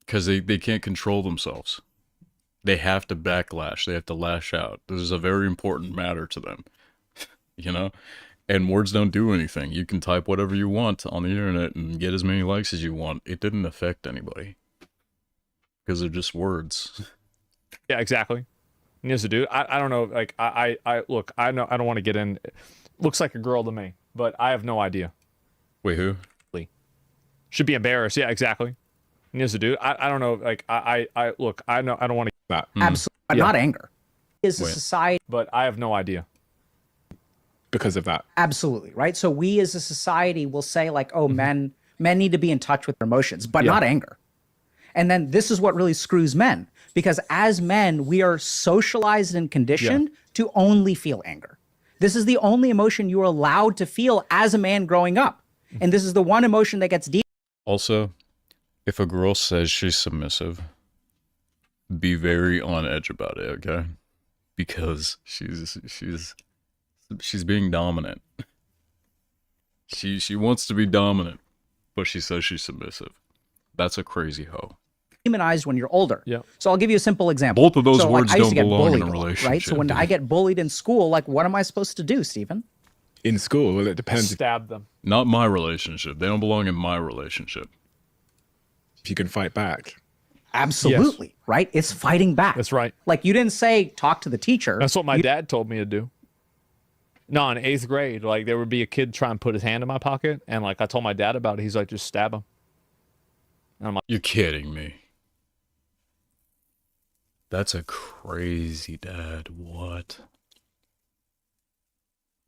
because they can't control themselves. They have to backlash. They have to lash out. This is a very important matter to them, and words don't do anything. You can type whatever you want on the internet and get as many likes as you want. It didn't affect anybody because they're just words. Yeah, exactly. Yes, dude. I don't know. Like, I look, I know I don't want to get in. Looks like a girl to me, but I have no idea. Wait, who? Should be embarrassed. Yeah, exactly. Yes, dude. I don't know. Like, I look, I know I don't want to. Absolutely, but not anger. Is a society, but I have no idea. Because of that. Absolutely, right? So we as a society will say, like, oh, men need to be in touch with their emotions, but not anger. And then this is what really screws men, because as men, we are socialized and conditioned to only feel anger. This is the only emotion you are allowed to feel as a man growing up. And this is the one emotion that gets deep. Also, if a girl says she's submissive, be very on edge about it, okay? Because she's being dominant. She wants to be dominant, but she says she's submissive. That's a crazy hoe. Demonized when you're older. Yeah. So I'll give you a simple example. Both of those so, words like, I used don't to get belong in a bullied, relationship. right? So when I get bullied in school, like, what am I supposed to do, Stephen? In school? Well, it depends. Stab them. Not my relationship. They don't belong in my relationship. If you can fight back. Absolutely, right? It's fighting back. That's right. Like, you didn't say talk to the teacher. That's what my dad told me to do. No, in 8th grade, like, there would be a kid trying to put his hand in my pocket, and, like, I told my dad about it. He's like, just stab him. And I'm like, You're kidding me. That's a crazy dad. What?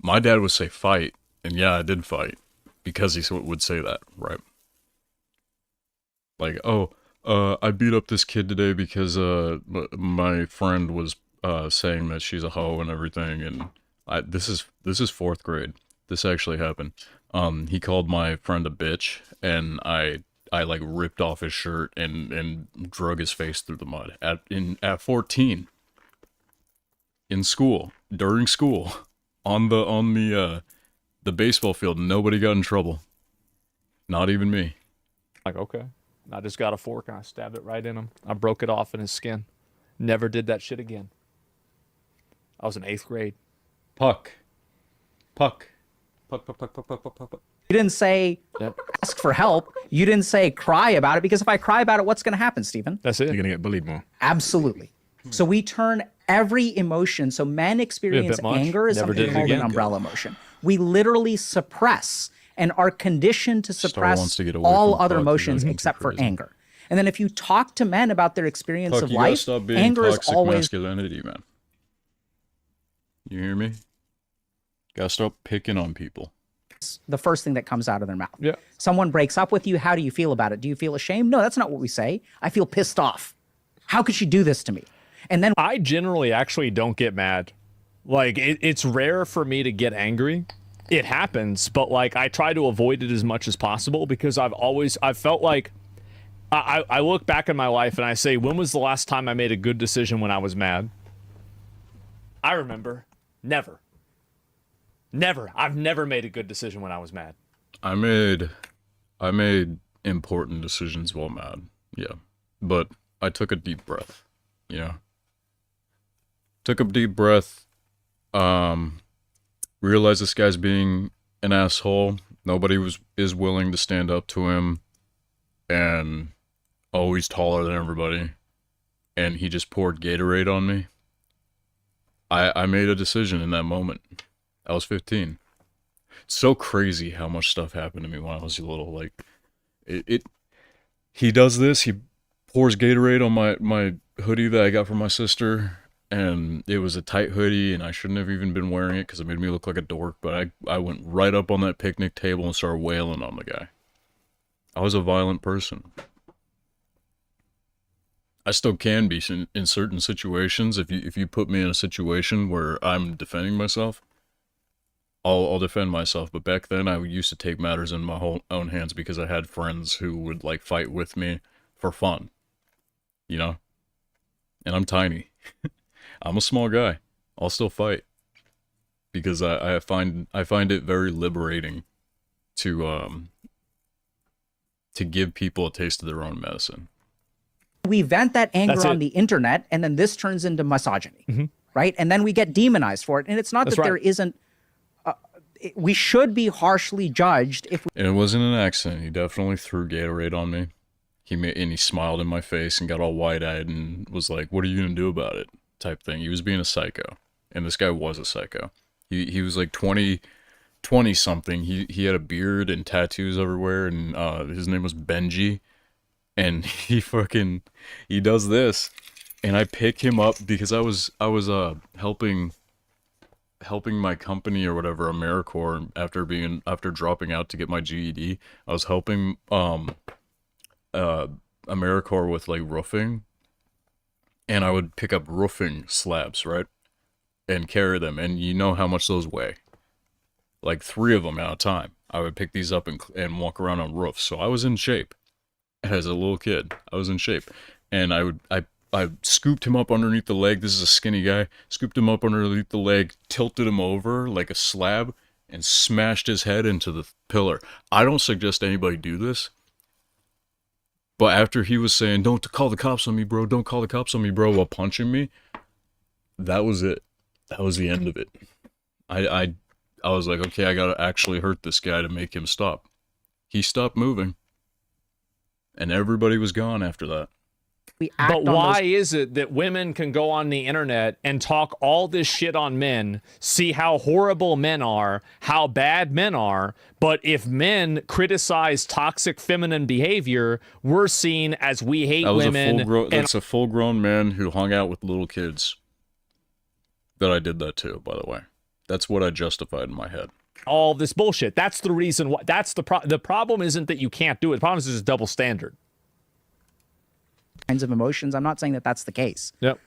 My dad would say fight, and yeah, I did fight, because he would say that, right? Like, oh, I beat up this kid today because my friend was saying that she's a hoe and everything, and this is 4th grade. This actually happened. He called my friend a bitch, and I like ripped off his shirt and drug his face through the mud at 14 in school, during school, on the baseball field. Nobody got in trouble, not even me. like, okay. I just got a fork and I stabbed it right in him. I broke it off in his skin. Never did that shit again. I was in 8th grade. Puck. You didn't say ask for help. You didn't say cry about it, because if I cry about it, what's going to happen, Stephen? That's it. You're going to get bullied more. Absolutely. So we turn every emotion. So men experience anger as Never something did it called an again. umbrella emotion. We literally suppress and are conditioned to wants suppress to get away all from other Puck. emotions He's except for crazy. anger. And then if you talk to men about their experience Puck, of you gotta life, stop being anger is toxic always masculinity, man. You hear me? Gotta stop picking on people. the first thing that comes out of their mouth. Yeah. Someone breaks up with you. How do you feel about it? Do you feel ashamed? No, that's not what we say. I feel pissed off. How could she do this to me? And then I generally actually don't get mad. Like, it's rare for me to get angry. It happens, but like I try to avoid it as much as possible because I've felt like I look back in my life and I say, when was the last time I made a good decision when I was mad? I remember. Never. I've never made a good decision when I was mad. I made important decisions while mad. Yeah. But I took a deep breath. Yeah. Took a deep breath. Realized this guy's being an asshole. Nobody is willing to stand up to him. And always taller than everybody. And he just poured Gatorade on me. I made a decision in that moment. I was 15. It's so crazy how much stuff happened to me when I was little. Like, he does this. He pours Gatorade on my hoodie that I got from my sister, and it was a tight hoodie, and I shouldn't have even been wearing it because it made me look like a dork. But I went right up on that picnic table and started wailing on the guy. I was a violent person. I still can be in certain situations. If you put me in a situation where I'm defending myself, I'll defend myself. But back then, I used to take matters in my own hands because I had friends who would like fight with me for fun, you know. And I'm tiny. I'm a small guy. I'll still fight because I find it very liberating to give people a taste of their own medicine. we vent that anger That's on it. the internet, and then this turns into misogyny, right? And then we get demonized for it. And it's not That's that right. there isn't. We should be harshly judged if we And it wasn't an accident. He definitely threw Gatorade on me. He smiled in my face and got all wide-eyed and was like, "What are you gonna do about it?" type thing. He was being a psycho, and this guy was a psycho. He was like 20 something. He had a beard and tattoos everywhere, and his name was Benji. And he does this, and I pick him up because I was helping my company or whatever, AmeriCorps, after dropping out to get my GED. I was helping AmeriCorps with like roofing, and I would pick up roofing slabs, right, and carry them, and you know how much those weigh, like 3 of them at a time. I would pick these up and walk around on roofs, so I was in shape. As a little kid, I was in shape, and I scooped him up underneath the leg. This is a skinny guy. Scooped him up underneath the leg, tilted him over like a slab, and smashed his head into the pillar. I don't suggest anybody do this, but after he was saying, "Don't call the cops on me, bro. Don't call the cops on me, bro," while punching me, that was it. That was the end of it. I was like, okay, I gotta actually hurt this guy to make him stop. He stopped moving. And everybody was gone after that. act But on why those. is it that women can go on the internet and talk all this shit on men, see how horrible men are, how bad men are, but if men criticize toxic feminine behavior, we're seen as we hate That was women. that's a full-grown man who hung out with little kids. That I did that too, by the way. That's what I justified in my head. all this bullshit. That's the reason why. That's the problem isn't that you can't do it. The problem is there's a double standard. Kinds of emotions. I'm not saying that that's the case. Yep.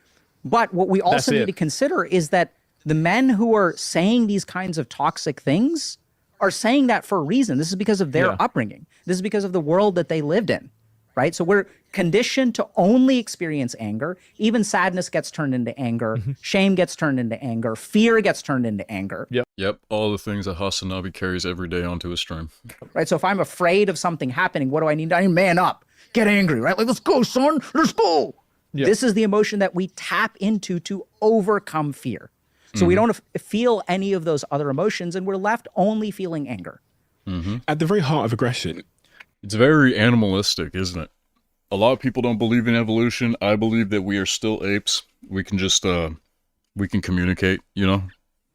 But what we also That's need it. to consider is that the men who are saying these kinds of toxic things are saying that for a reason. This is because of their Yeah. upbringing. This is because of the world that they lived in, right? So we're conditioned to only experience anger. Even sadness gets turned into anger. Shame gets turned into anger. Fear gets turned into anger, Yep, all the things that Hasanabi carries every day onto his stream. right? So if I'm afraid of something happening, what do I need? I need to man up, get angry, right? Like, let's go, son, let's go. Yeah. This is the emotion that we tap into to overcome fear. So we don't feel any of those other emotions, and we're left only feeling anger. At the very heart of aggression, It's very animalistic, isn't it? A lot of people don't believe in evolution. I believe that we are still apes. We can just, we can communicate, you know?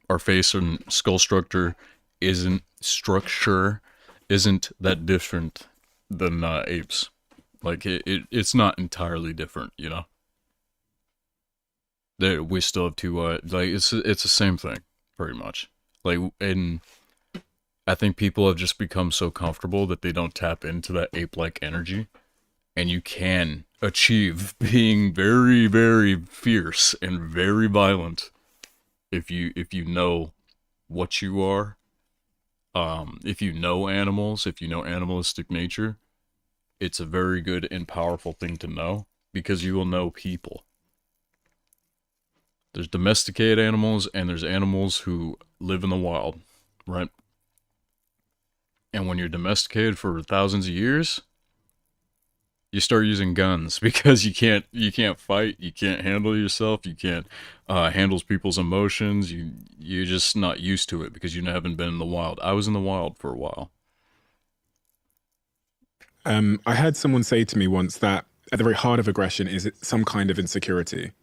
Our face and skull structure isn't that different than apes. Like, it's not entirely different, you know? We still have two, like, it's the same thing, pretty much. Like, and I think people have just become so comfortable that they don't tap into that ape-like energy. And you can achieve being very, very fierce and very violent if you know what you are. If you know animals, if you know animalistic nature, it's a very good and powerful thing to know because you will know people. There's domesticated animals and there's animals who live in the wild, right? And when you're domesticated for thousands of years, you start using guns because you can't fight, you can't handle yourself, you can't handle people's emotions. You're just not used to it because you haven't been in the wild. I was in the wild for a while. I heard someone say to me once that at the very heart of aggression is some kind of insecurity.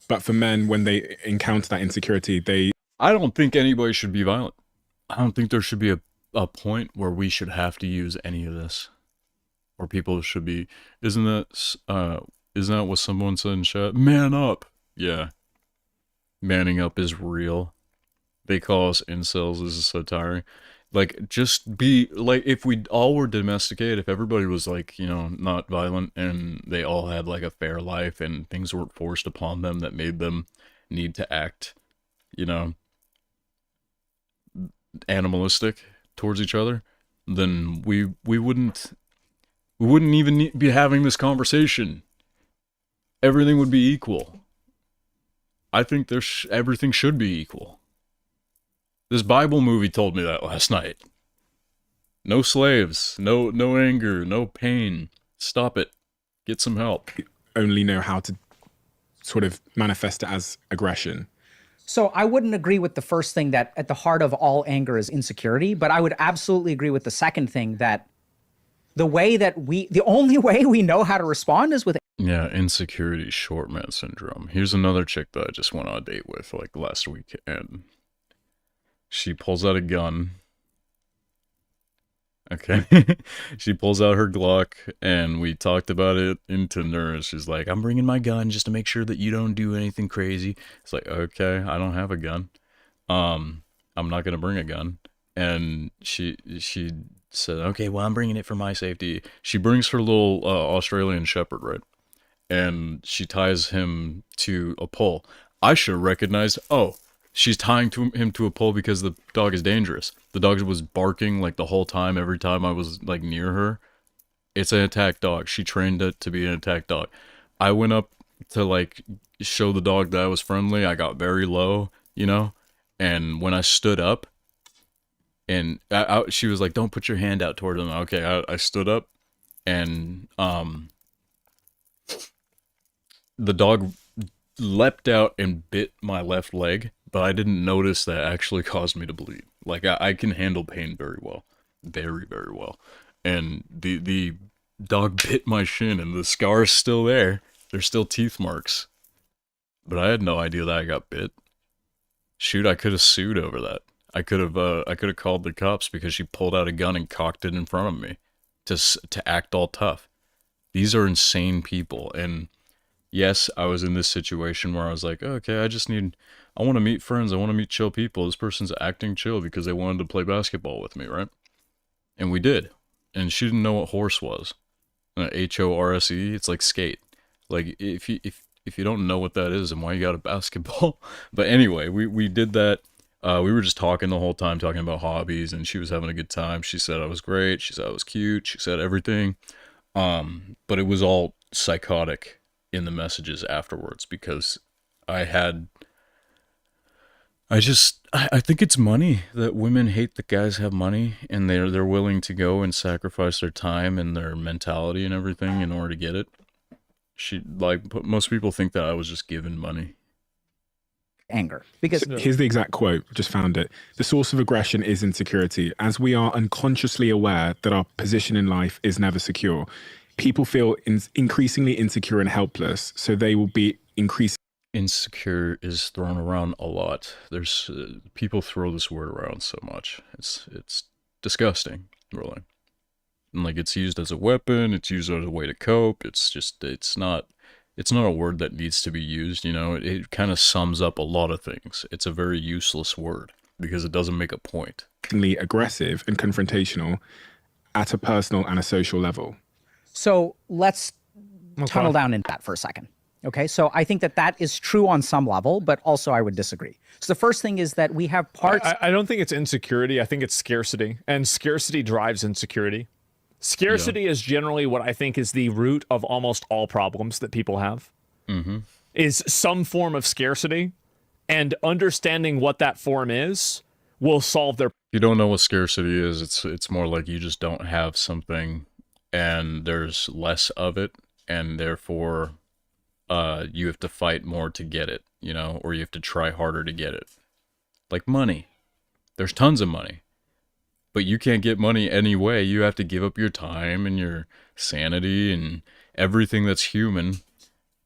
But for men, when they encounter that insecurity, they I don't think anybody should be violent. I don't think there should be a point where we should have to use any of this. Or people should be, isn't that what someone said in chat? Man up. Yeah. Manning up is real. They call us incels. This is so tiring. Like, just be, like, if we all were domesticated, if everybody was, like, you know, not violent and they all had, like, a fair life and things weren't forced upon them that made them need to act, you know, animalistic towards each other, then we wouldn't even be having this conversation. Everything would be equal. I think everything should be equal. This Bible movie told me that last night. No slaves, no anger, no pain. Stop it. Get some help. only know how to sort of manifest it as aggression. So I wouldn't agree with the first thing, that at the heart of all anger is insecurity, but I would absolutely agree with the second thing, that the only way we know how to respond is with. Yeah, insecurity, short man syndrome. Here's another chick that I just went on a date with like last week, and she pulls out a gun. Okay. She pulls out her Glock, and we talked about it in Tinder, and she's like, I'm bringing my gun just to make sure that you don't do anything crazy. It's like, okay, I don't have a gun. I'm not gonna bring a gun. And she said, okay, well, I'm bringing it for my safety. She brings her little Australian Shepherd, right? And she ties him to a pole. I should have recognized, oh, she's tying him to a pole because the dog is dangerous. The dog was barking like the whole time, every time I was like near her. It's an attack dog. She trained it to be an attack dog. I went up to like show the dog that I was friendly. I got very low, you know? And when I stood up, and she was like, don't put your hand out toward him. Okay, I stood up, and the dog leapt out and bit my left leg, but I didn't notice that actually caused me to bleed. Like, I can handle pain very well. Very, very well. And the dog bit my shin, and the scar's still there. There's still teeth marks. But I had no idea that I got bit. Shoot, I could have sued over that. I could have called the cops because she pulled out a gun and cocked it in front of me to act all tough. These are insane people, and yes, I was in this situation where I was like, okay, I want to meet friends, I want to meet chill people. This person's acting chill because they wanted to play basketball with me, right? And we did. And she didn't know what horse was. HORSE, it's like skate. Like, if you don't know what that is, then why you got a basketball? But anyway, we did that. We were just talking the whole time, talking about hobbies, and she was having a good time. She said I was great. She said I was cute. She said everything. But it was all psychotic in the messages afterwards because I think it's money, that women hate that guys have money, and they're willing to go and sacrifice their time and their mentality and everything in order to get it. Most people think that I was just given money. Anger, because So here's the exact quote, just found it. The source of aggression is insecurity. As we are unconsciously aware that our position in life is never secure, people feel increasingly insecure and helpless, so they will be increasingly. Insecure is thrown around a lot. There's people throw this word around so much. It's disgusting, really. And like, it's used as a weapon. It's used as a way to cope. It's not a word that needs to be used. You know, it kind of sums up a lot of things. It's a very useless word because it doesn't make a point. aggressive and confrontational at a personal and a social level. So let's tunnel down into that for a second. Okay, so I think that that is true on some level, but also I would disagree. So the first thing is that we have parts. I don't think it's insecurity. I think it's scarcity, and scarcity drives insecurity. Scarcity is generally what I think is the root of almost all problems that people have. Is some form of scarcity, and understanding what that form is will solve their. If you don't know what scarcity is, it's more like you just don't have something, and there's less of it, and therefore, you have to fight more to get it, you know, or you have to try harder to get it. Like money, there's tons of money, but you can't get money anyway. You have to give up your time and your sanity and everything that's human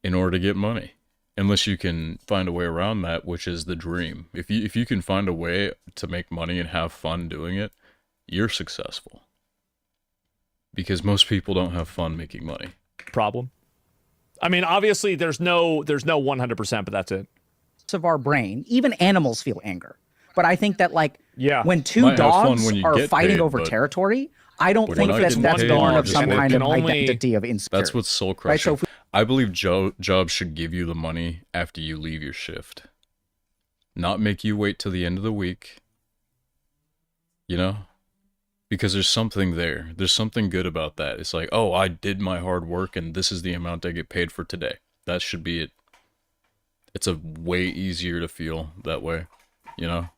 in order to get money. Unless you can find a way around that, which is the dream. If you can find a way to make money and have fun doing it, you're successful. Because most people don't have fun making money. Problem. I mean, obviously, there's no 100%, but that's it. Of our brain, even animals feel anger. But I think that, like, when two Might have fun dogs when you are get fighting paid, over but territory, I don't we're think not that getting that's paid. born of Just some like- kind of can only- identity of insecurity. That's what's soul Right, crushing. so I believe jobs should give you the money after you leave your shift. Not make you wait till the end of the week. You know? Because there's something there. There's something good about that. It's like, oh, I did my hard work and this is the amount I get paid for today. That should be it. It's a way easier to feel that way, you know?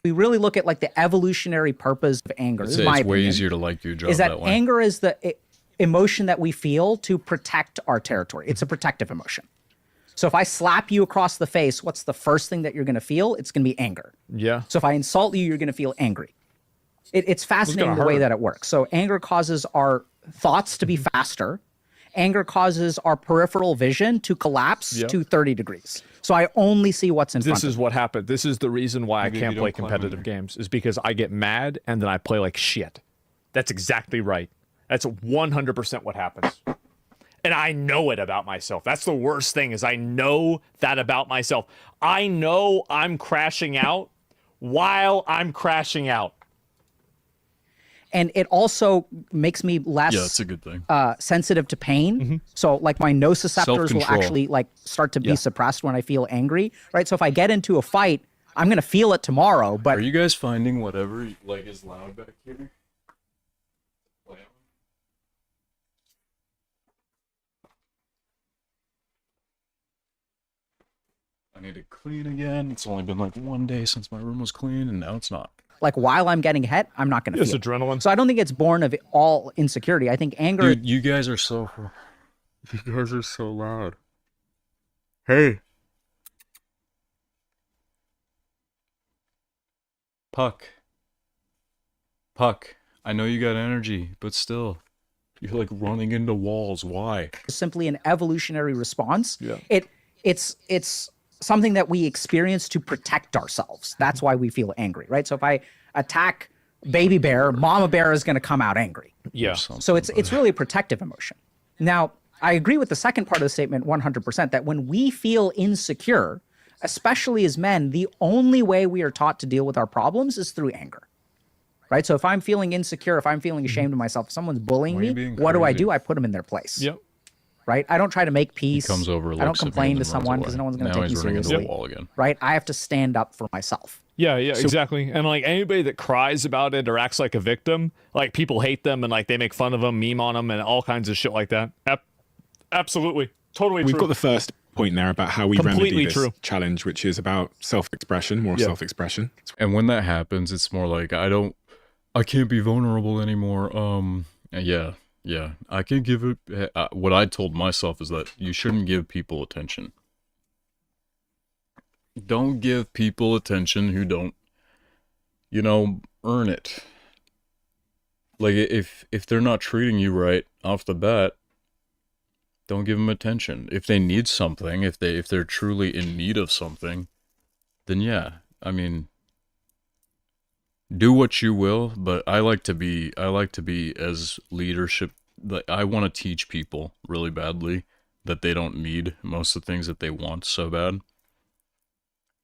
we really look at like the evolutionary purpose of anger. This is my It's way opinion, easier to like your job is that that way. anger is the emotion that we feel to protect our territory. It's a protective emotion. So if I slap you across the face, what's the first thing that you're going to feel? It's going to be anger. Yeah. So if I insult you, you're going to feel angry. It's fascinating the hurt. way that it works. So anger causes our thoughts to be faster. Anger causes our peripheral vision to collapse to 30 degrees. So I only see what's in front This of is me. what happened. This is the reason why I Maybe can't you play don't climb competitive games, is because I get mad and then I play like shit. That's exactly right. That's 100% what happens. And I know it about myself. That's the worst thing, is I know that about myself. I know I'm crashing out while I'm crashing out. And it also makes me less Yeah, that's a good thing. sensitive to pain. So like my nociceptors will Self-control. actually like start to be suppressed when I feel angry, right? So if I get into a fight, I'm going to feel it tomorrow, but Are you guys finding whatever like is loud back here? I need to clean again. It's only been like one day since my room was clean, and now it's not. like while I'm getting hit, I'm not going to It's feel. adrenaline. So I don't think it's born of all insecurity. I think anger. Dude, you guys are so loud. Hey. Puck. I know you got energy, but still. You're like running into walls. Why? Simply an evolutionary response. Yeah. It's something that we experience to protect ourselves. That's why we feel angry, right? So if I attack baby bear, mama bear is going to come out angry. Yeah. So it's really a protective emotion. Now, I agree with the second part of the statement 100%, that when we feel insecure, especially as men, the only way we are taught to deal with our problems is through anger. Right? So if I'm feeling insecure, if I'm feeling ashamed of myself, if someone's bullying Why are you me, being what do I crazy? do? I put them in their place. Yep. Right? I don't try to make peace. Comes over, I don't looks at me, complain and to then runs someone because away. no one's going to Now take me he's running into the seriously. wall again. Right? I have to stand up for myself. Yeah, exactly. And like anybody that cries about it or acts like a victim, like people hate them and like they make fun of them, meme on them, and all kinds of shit like that. Absolutely. Totally We've true. got the first point there about how we Completely remedy this true. challenge, which is about self-expression, more self-expression. And when that happens, it's more like I can't be vulnerable anymore. Yeah. I can give it. What I told myself is that you shouldn't give people attention. Don't give people attention who don't, earn it. Like if they're not treating you right off the bat, don't give them attention. If they need something, if they're truly in need of something, then yeah, I mean, do what you will, but I like to be as leadership. Like I want to teach people really badly that they don't need most of the things that they want so bad,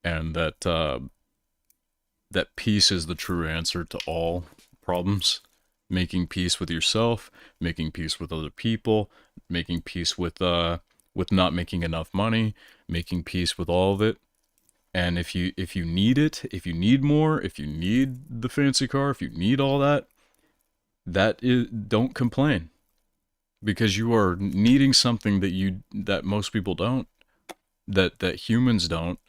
and that that peace is the true answer to all problems. Making peace with yourself, making peace with other people, making peace with not making enough money, making peace with all of it. And if you need it, if you need more, if you need the fancy car, if you need all that, don't complain, because you are needing something that most people don't, that humans don't,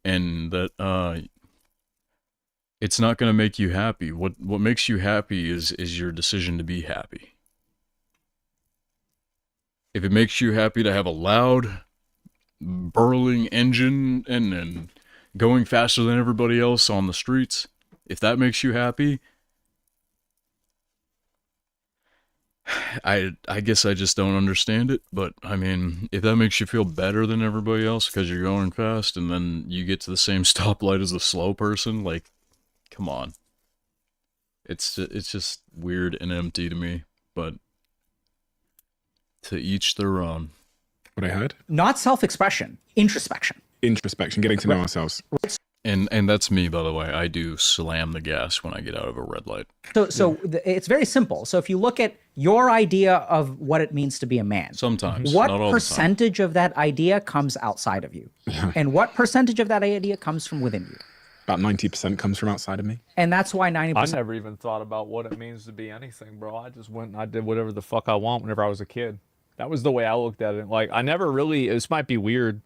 and that it's not going to make you happy. What makes you happy is your decision to be happy. If it makes you happy to have a loud, burling engine and going faster than everybody else on the streets, if that makes you happy, I guess I just don't understand it. But I mean, if that makes you feel better than everybody else because you're going fast and then you get to the same stoplight as the slow person, like, come on. It's just weird and empty to me, but to each their own. What I heard? Not self-expression, introspection. Introspection, getting to know ourselves. And that's me, by the way. I do slam the gas when I get out of a red light. So it's very simple. So if you look at your idea of what it means to be a man, Sometimes, what not all percentage of that idea comes outside of you? And what percentage of that idea comes from within you? About 90% comes from outside of me. And that's why 90%. I never even thought about what it means to be anything, bro. I just went and I did whatever the fuck I want whenever I was a kid. That was the way I looked at it. Like, I never really, this might be weird,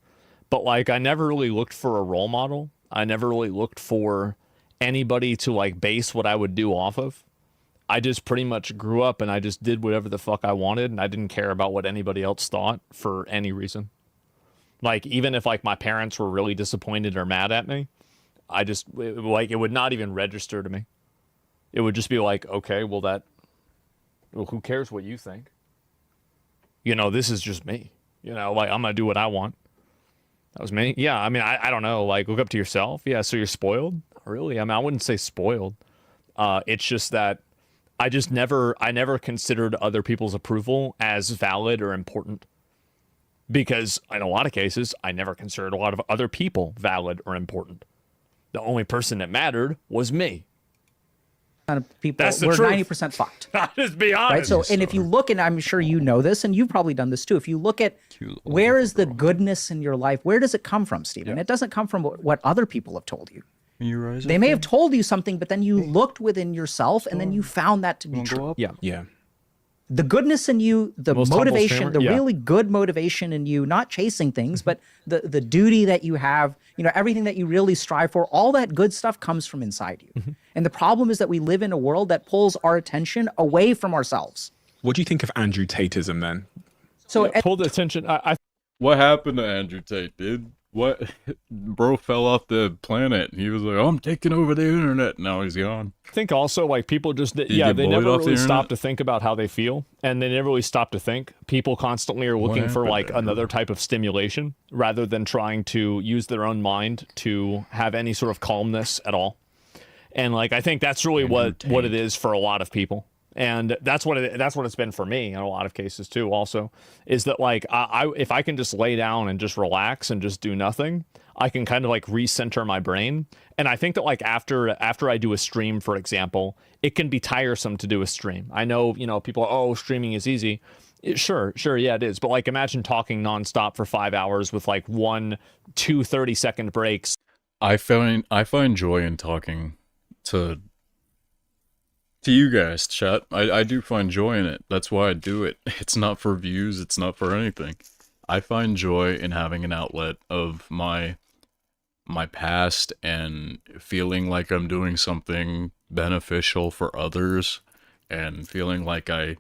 but like, I never really looked for a role model. I never really looked for anybody to like base what I would do off of. I just pretty much grew up and I just did whatever the fuck I wanted, and I didn't care about what anybody else thought for any reason. Like, even if like my parents were really disappointed or mad at me, it would not even register to me. It would just be like, okay, well, who cares what you think? You know, this is just me. You know, like, I'm going to do what I want. That was me. Yeah, I mean, I don't know. Like, look up to yourself. Yeah, so you're spoiled? Really? I mean, I wouldn't say spoiled. It's just that I never considered other people's approval as valid or important. Because in a lot of cases, I never considered a lot of other people valid or important. The only person that mattered was me. People That's the were truth. 90% fucked. I'll just be honest. Right. So, and if you look, and I'm sure you know this, and you've probably done this too. If you look at where is the goodness in your life, where does it come from, Stephen? It doesn't come from what other people have told you. They may have told you something, but then you looked within yourself, and then you found that to be true. Yeah. The goodness in you, the Most humble motivation, streamer? the Yeah. really good motivation in you, not chasing things, but the duty that you have, you know, everything that you really strive for, all that good stuff comes from inside you. And the problem is that we live in a world that pulls our attention away from ourselves. What do you think of Andrew Tateism then? So Pulled attention. What happened to Andrew Tate, dude? What? Bro fell off the planet. He was like, I'm taking over the internet. Now he's gone. think also like people just you they get bullied never off the really stop internet? to think about how they feel, and they never really stop to think. People constantly are looking for happened like there? another type of stimulation rather than trying to use their own mind to have any sort of calmness at all. And like I think that's really what it is for a lot of people. And that's what it's been for me in a lot of cases too. Also, is that like I if I can just lay down and just relax and just do nothing, I can kind of like recenter my brain. And I think that like after I do a stream, for example, it can be tiresome to do a stream. I know, people are, oh, streaming is easy. Sure, yeah, it is. But like imagine talking nonstop for 5 hours with like 2 30-second breaks. I find joy in talking to you guys, chat. I do find joy in it. That's why I do it. It's not for views. It's not for anything. I find joy in having an outlet of my past and feeling like I'm doing something beneficial for others and feeling like I,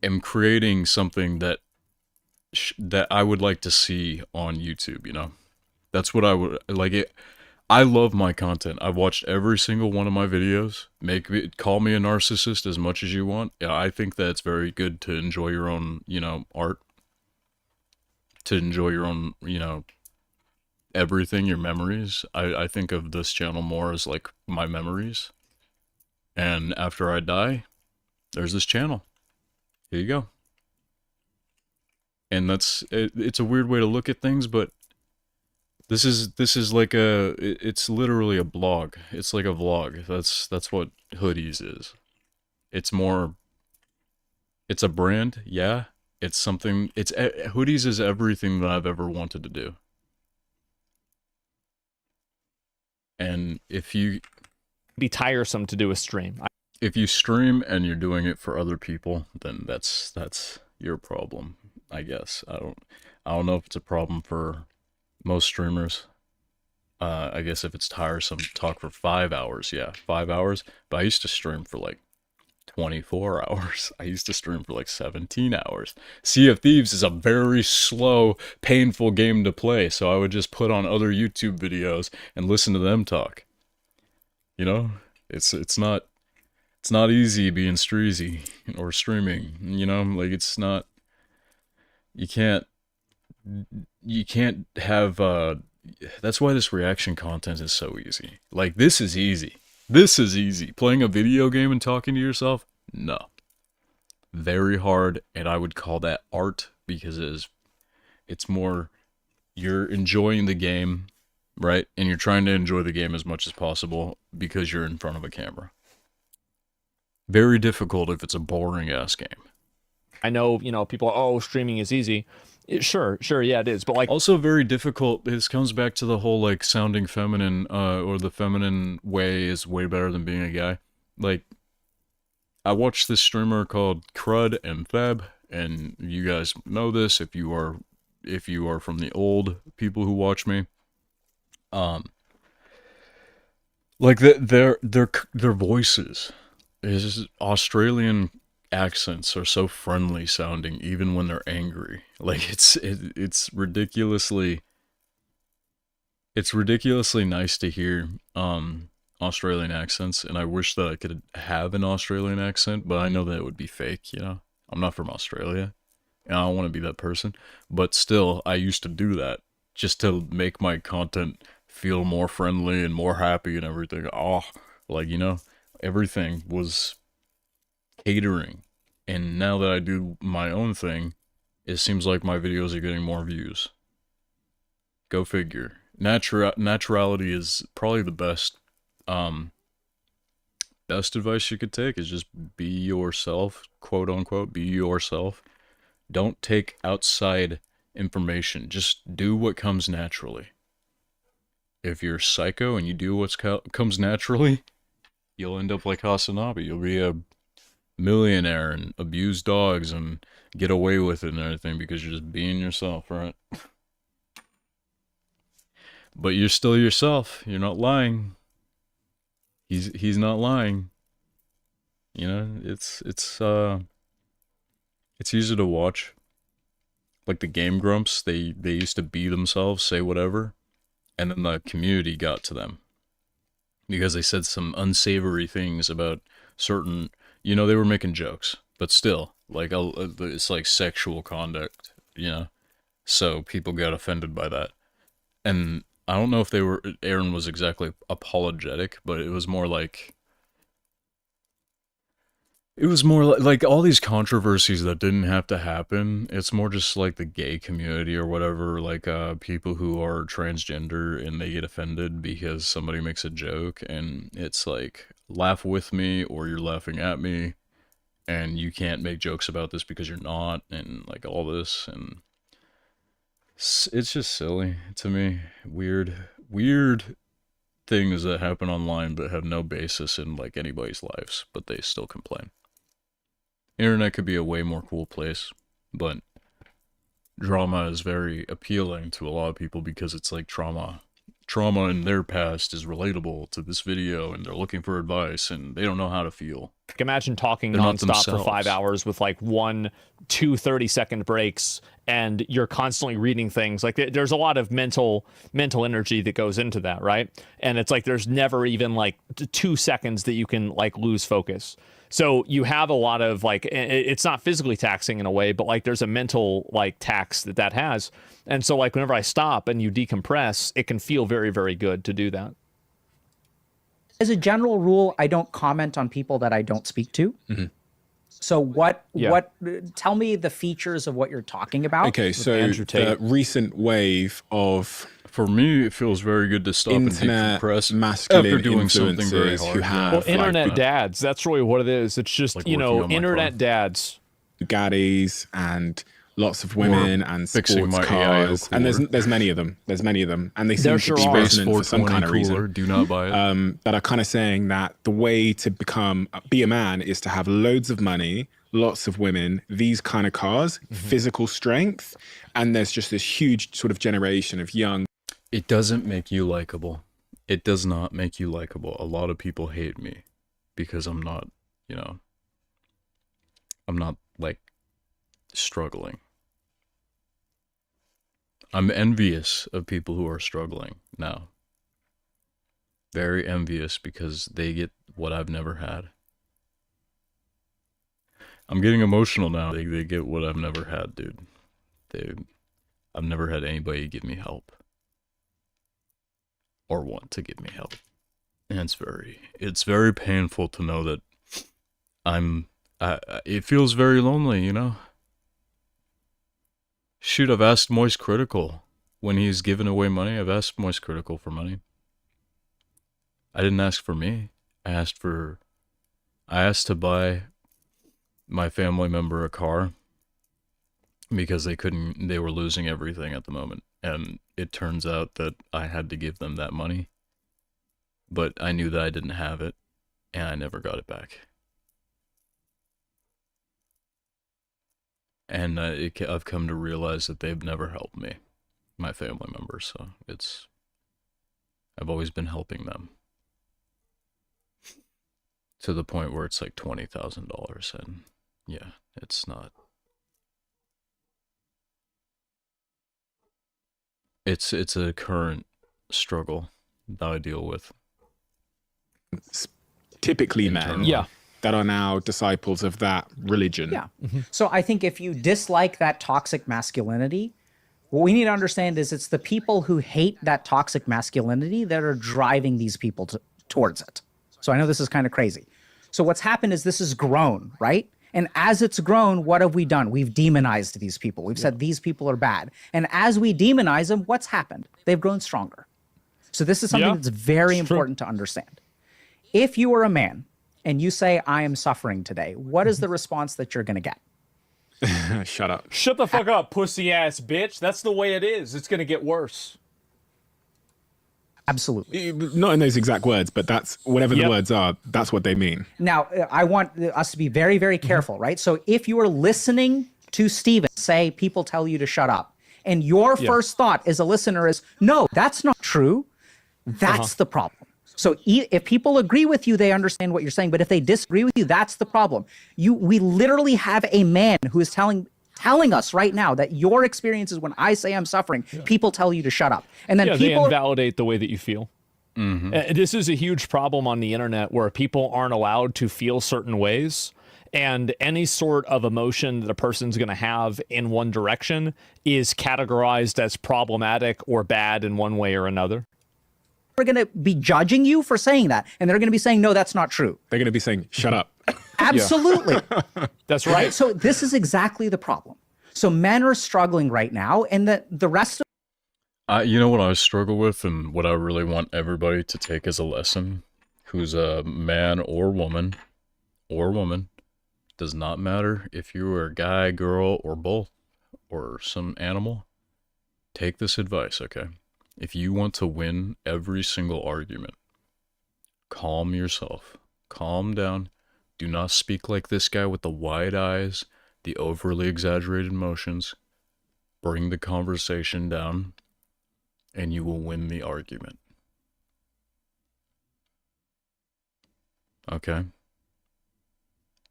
am creating something that I would like to see on YouTube, That's what I would like it. I love my content. I've watched every single one of my videos. Call me a narcissist as much as you want. Yeah, I think that it's very good to enjoy your own, art. To enjoy your own, everything, your memories. I think of this channel more as like my memories. And after I die, there's this channel. Here you go. And it's a weird way to look at things, but This is like it's literally a blog. It's like a vlog. That's what HOODEEZ is. It's more, it's a brand, yeah. It's something, HOODEEZ is everything that I've ever wanted to do. And if you Be tiresome to do a stream. if you stream and you're doing it for other people, then that's your problem, I guess. I don't know if it's a problem for most streamers. I guess if it's tiresome to talk for 5 hours, yeah, 5 hours. But I used to stream for like 24 hours. I used to stream for like 17 hours. Sea of Thieves is a very slow, painful game to play, so I would just put on other YouTube videos and listen to them talk. You know? It's not easy being streezy or streaming, you know? Like it's not, you can't have that's why this reaction content is so easy. Like this is easy. This is easy. Playing a video game and talking to yourself? No. Very hard, and I would call that art because it's more you're enjoying the game, right? And you're trying to enjoy the game as much as possible because you're in front of a camera. Very difficult if it's a boring ass game. I know, you know, people are, oh, streaming is easy. Sure, yeah, it is. But like, also very difficult. This comes back to the whole like sounding feminine, or the feminine way is way better than being a guy. Like, I watched this streamer called Crud and Theb, and you guys know this if you are from the old people who watch me. Like their voices, is Australian accents are so friendly sounding even when they're angry. Like it's ridiculously nice to hear Australian accents, and I wish that I could have an Australian accent, but I know that it would be fake, you know. I'm not from Australia, and I don't want to be that person, but still I used to do that just to make my content feel more friendly and more happy and everything. Oh, like, you know, everything was catering. And now that I do my own thing, it seems like my videos are getting more views. Go figure. Naturality is probably the best advice you could take, is just be yourself, quote unquote, be yourself. Don't take outside information. Just do what comes naturally. If you're psycho and you do what comes naturally, you'll end up like Hasanabe. You'll be a millionaire and abuse dogs and get away with it and everything because you're just being yourself, right? But you're still yourself. You're not lying. He's not lying. You know, it's easy to watch. Like the Game Grumps, they used to be themselves, say whatever, and then the community got to them because they said some unsavory things about certain, you know, they were making jokes, but still, like, it's like sexual conduct, you know? So people got offended by that. And I don't know if Aaron was exactly apologetic, but it was more like all these controversies that didn't have to happen. It's more just like the gay community or whatever, like people who are transgender and they get offended because somebody makes a joke, and it's like, laugh with me or you're laughing at me, and you can't make jokes about this because you're not, and like all this, and it's just silly to me. Weird things that happen online that have no basis in like anybody's lives, but they still complain. Internet could be a way more cool place, but drama is very appealing to a lot of people because it's like trauma in their past is relatable to this video, and they're looking for advice and they don't know how to feel. Imagine talking They're not nonstop for themselves. 5 hours with like 1-2 30-second breaks, and you're constantly reading things. Like there's a lot of mental energy that goes into that, right? And it's like there's never even like 2 seconds that you can like lose focus. So you have a lot of like, it's not physically taxing in a way, but like there's a mental like tax that has. And so like whenever I stop and you decompress, it can feel very, very good to do that. As a general rule, I don't comment on people that I don't speak to. Mm-hmm. So tell me the features of what you're talking about. Okay, so the recent wave of For me, it feels very good to stop and Internet decompress masculine after doing something very influencers hard. who Yeah. have Well, like internet dads. That's really what it is. It's just, Like you working know, on my internet car. dads. Bugattis and lots of women and fixing sports my AIO cars, and cooler. there's many of them. There's many of them, and they There seem to sure be are. Space resonant for some 420 kind of cooler. reason. Do not buy it. That are kind of saying that the way to be a man is to have loads of money, lots of women, these kind of cars, physical strength, and there's just this huge sort of generation of young. It doesn't make you likable. It does not make you likable. A lot of people hate me because I'm not, you know, I'm not like struggling. I'm envious of people who are struggling now. Very envious because they get what I've never had. I'm getting emotional now. They get what I've never had, dude. I've never had anybody give me help. Or want to give me help. And it's very painful to know that it feels very lonely, you know? Shoot, I've asked Moist Critical when he's given away money. I've asked Moist Critical for money. I didn't ask for me. I asked to buy my family member a car because they were losing everything at the moment. And it turns out that I had to give them that money. But I knew that I didn't have it, and I never got it back. And I've come to realize that they've never helped me, my family members. So I've always been helping them. To the point where it's like $20,000, and yeah, it's not. It's a current struggle that I deal with. Typically men Yeah. that are now disciples of that religion. Yeah. So I think if you dislike that toxic masculinity, what we need to understand is it's the people who hate that toxic masculinity that are driving these people towards it. So I know this is kind of crazy. So what's happened is this has grown, right? And as it's grown, what have we done? We've demonized these people. We've said these people are bad. And as we demonize them, what's happened? They've grown stronger. So this is something that's very important to understand. If you are a man and you say, I am suffering today, what is the response that you're going to get? Shut up. Shut the fuck up, pussy ass bitch. That's the way it is. It's going to get worse. Absolutely. Not in those exact words, but that's whatever the words are, that's what they mean. Now, I want us to be very, very careful, right? So if you are listening to Steven say people tell you to shut up, and your first thought as a listener is, no, that's not true, that's the problem. So if people agree with you, they understand what you're saying. But if they disagree with you, that's the problem. We literally have a man who is telling us right now that your experiences when I say I'm suffering, people tell you to shut up. And then they people invalidate the way that you feel. This is a huge problem on the internet where people aren't allowed to feel certain ways. And any sort of emotion that a person's going to have in one direction is categorized as problematic or bad in one way or another. are going to be judging you for saying that. And they're going to be saying, no, that's not true. They're going to be saying, shut up. Absolutely. That's right. So this is exactly the problem. So men are struggling right now, and the rest of You know what I struggle with, and what I really want everybody to take as a lesson, who's a man or woman, does not matter if you are a guy, girl, or both, or some animal, take this advice, okay? If you want to win every single argument, calm yourself, calm down, do not speak like this guy with the wide eyes, the overly exaggerated emotions, bring the conversation down, and you will win the argument. Okay?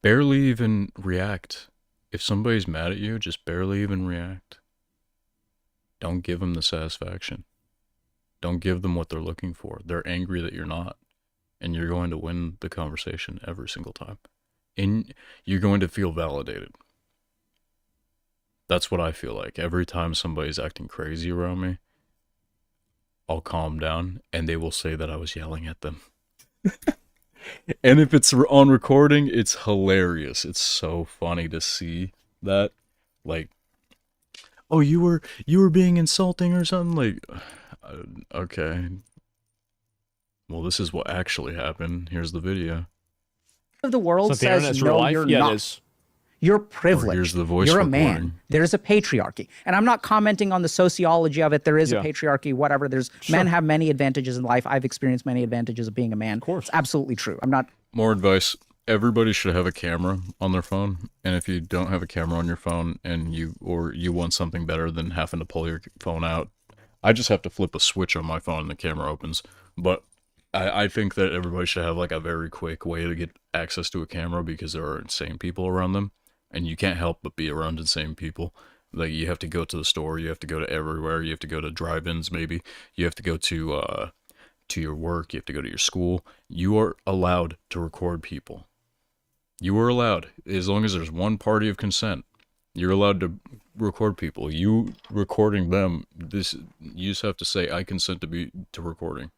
Barely even react. If somebody's mad at you, just barely even react. Don't give them the satisfaction. Don't give them what they're looking for. They're angry that you're not. And you're going to win the conversation every single time. And you're going to feel validated. That's what I feel like. Every time somebody's acting crazy around me, I'll calm down and they will say that I was yelling at them. And if it's on recording, it's hilarious. It's so funny to see that. Like, oh, you were being insulting or something? Like, Okay. Well, this is what actually happened. Here's the video. Of the world So the internet's says real no, life? you're Yeah, not. it is. You're Or privileged. here's the voice You're a recording. man. There's a patriarchy. And I'm not commenting on the sociology of it. There is a patriarchy, whatever. Men have many advantages in life. I've experienced many advantages of being a man. Of course. It's absolutely true. I'm not. More advice. Everybody should have a camera on their phone. And if you don't have a camera on your phone and you want something better than having to pull your phone out, I just have to flip a switch on my phone and the camera opens. But I think that everybody should have like a very quick way to get access to a camera because there are insane people around them. And you can't help but be around insane people. Like, you have to go to the store, you have to go to everywhere, you have to go to drive-ins maybe, you have to go to your work, you have to go to your school. You are allowed to record people. You are allowed, as long as there's one party of consent, you're allowed to record people. You recording them, you just have to say, I consent to being recorded,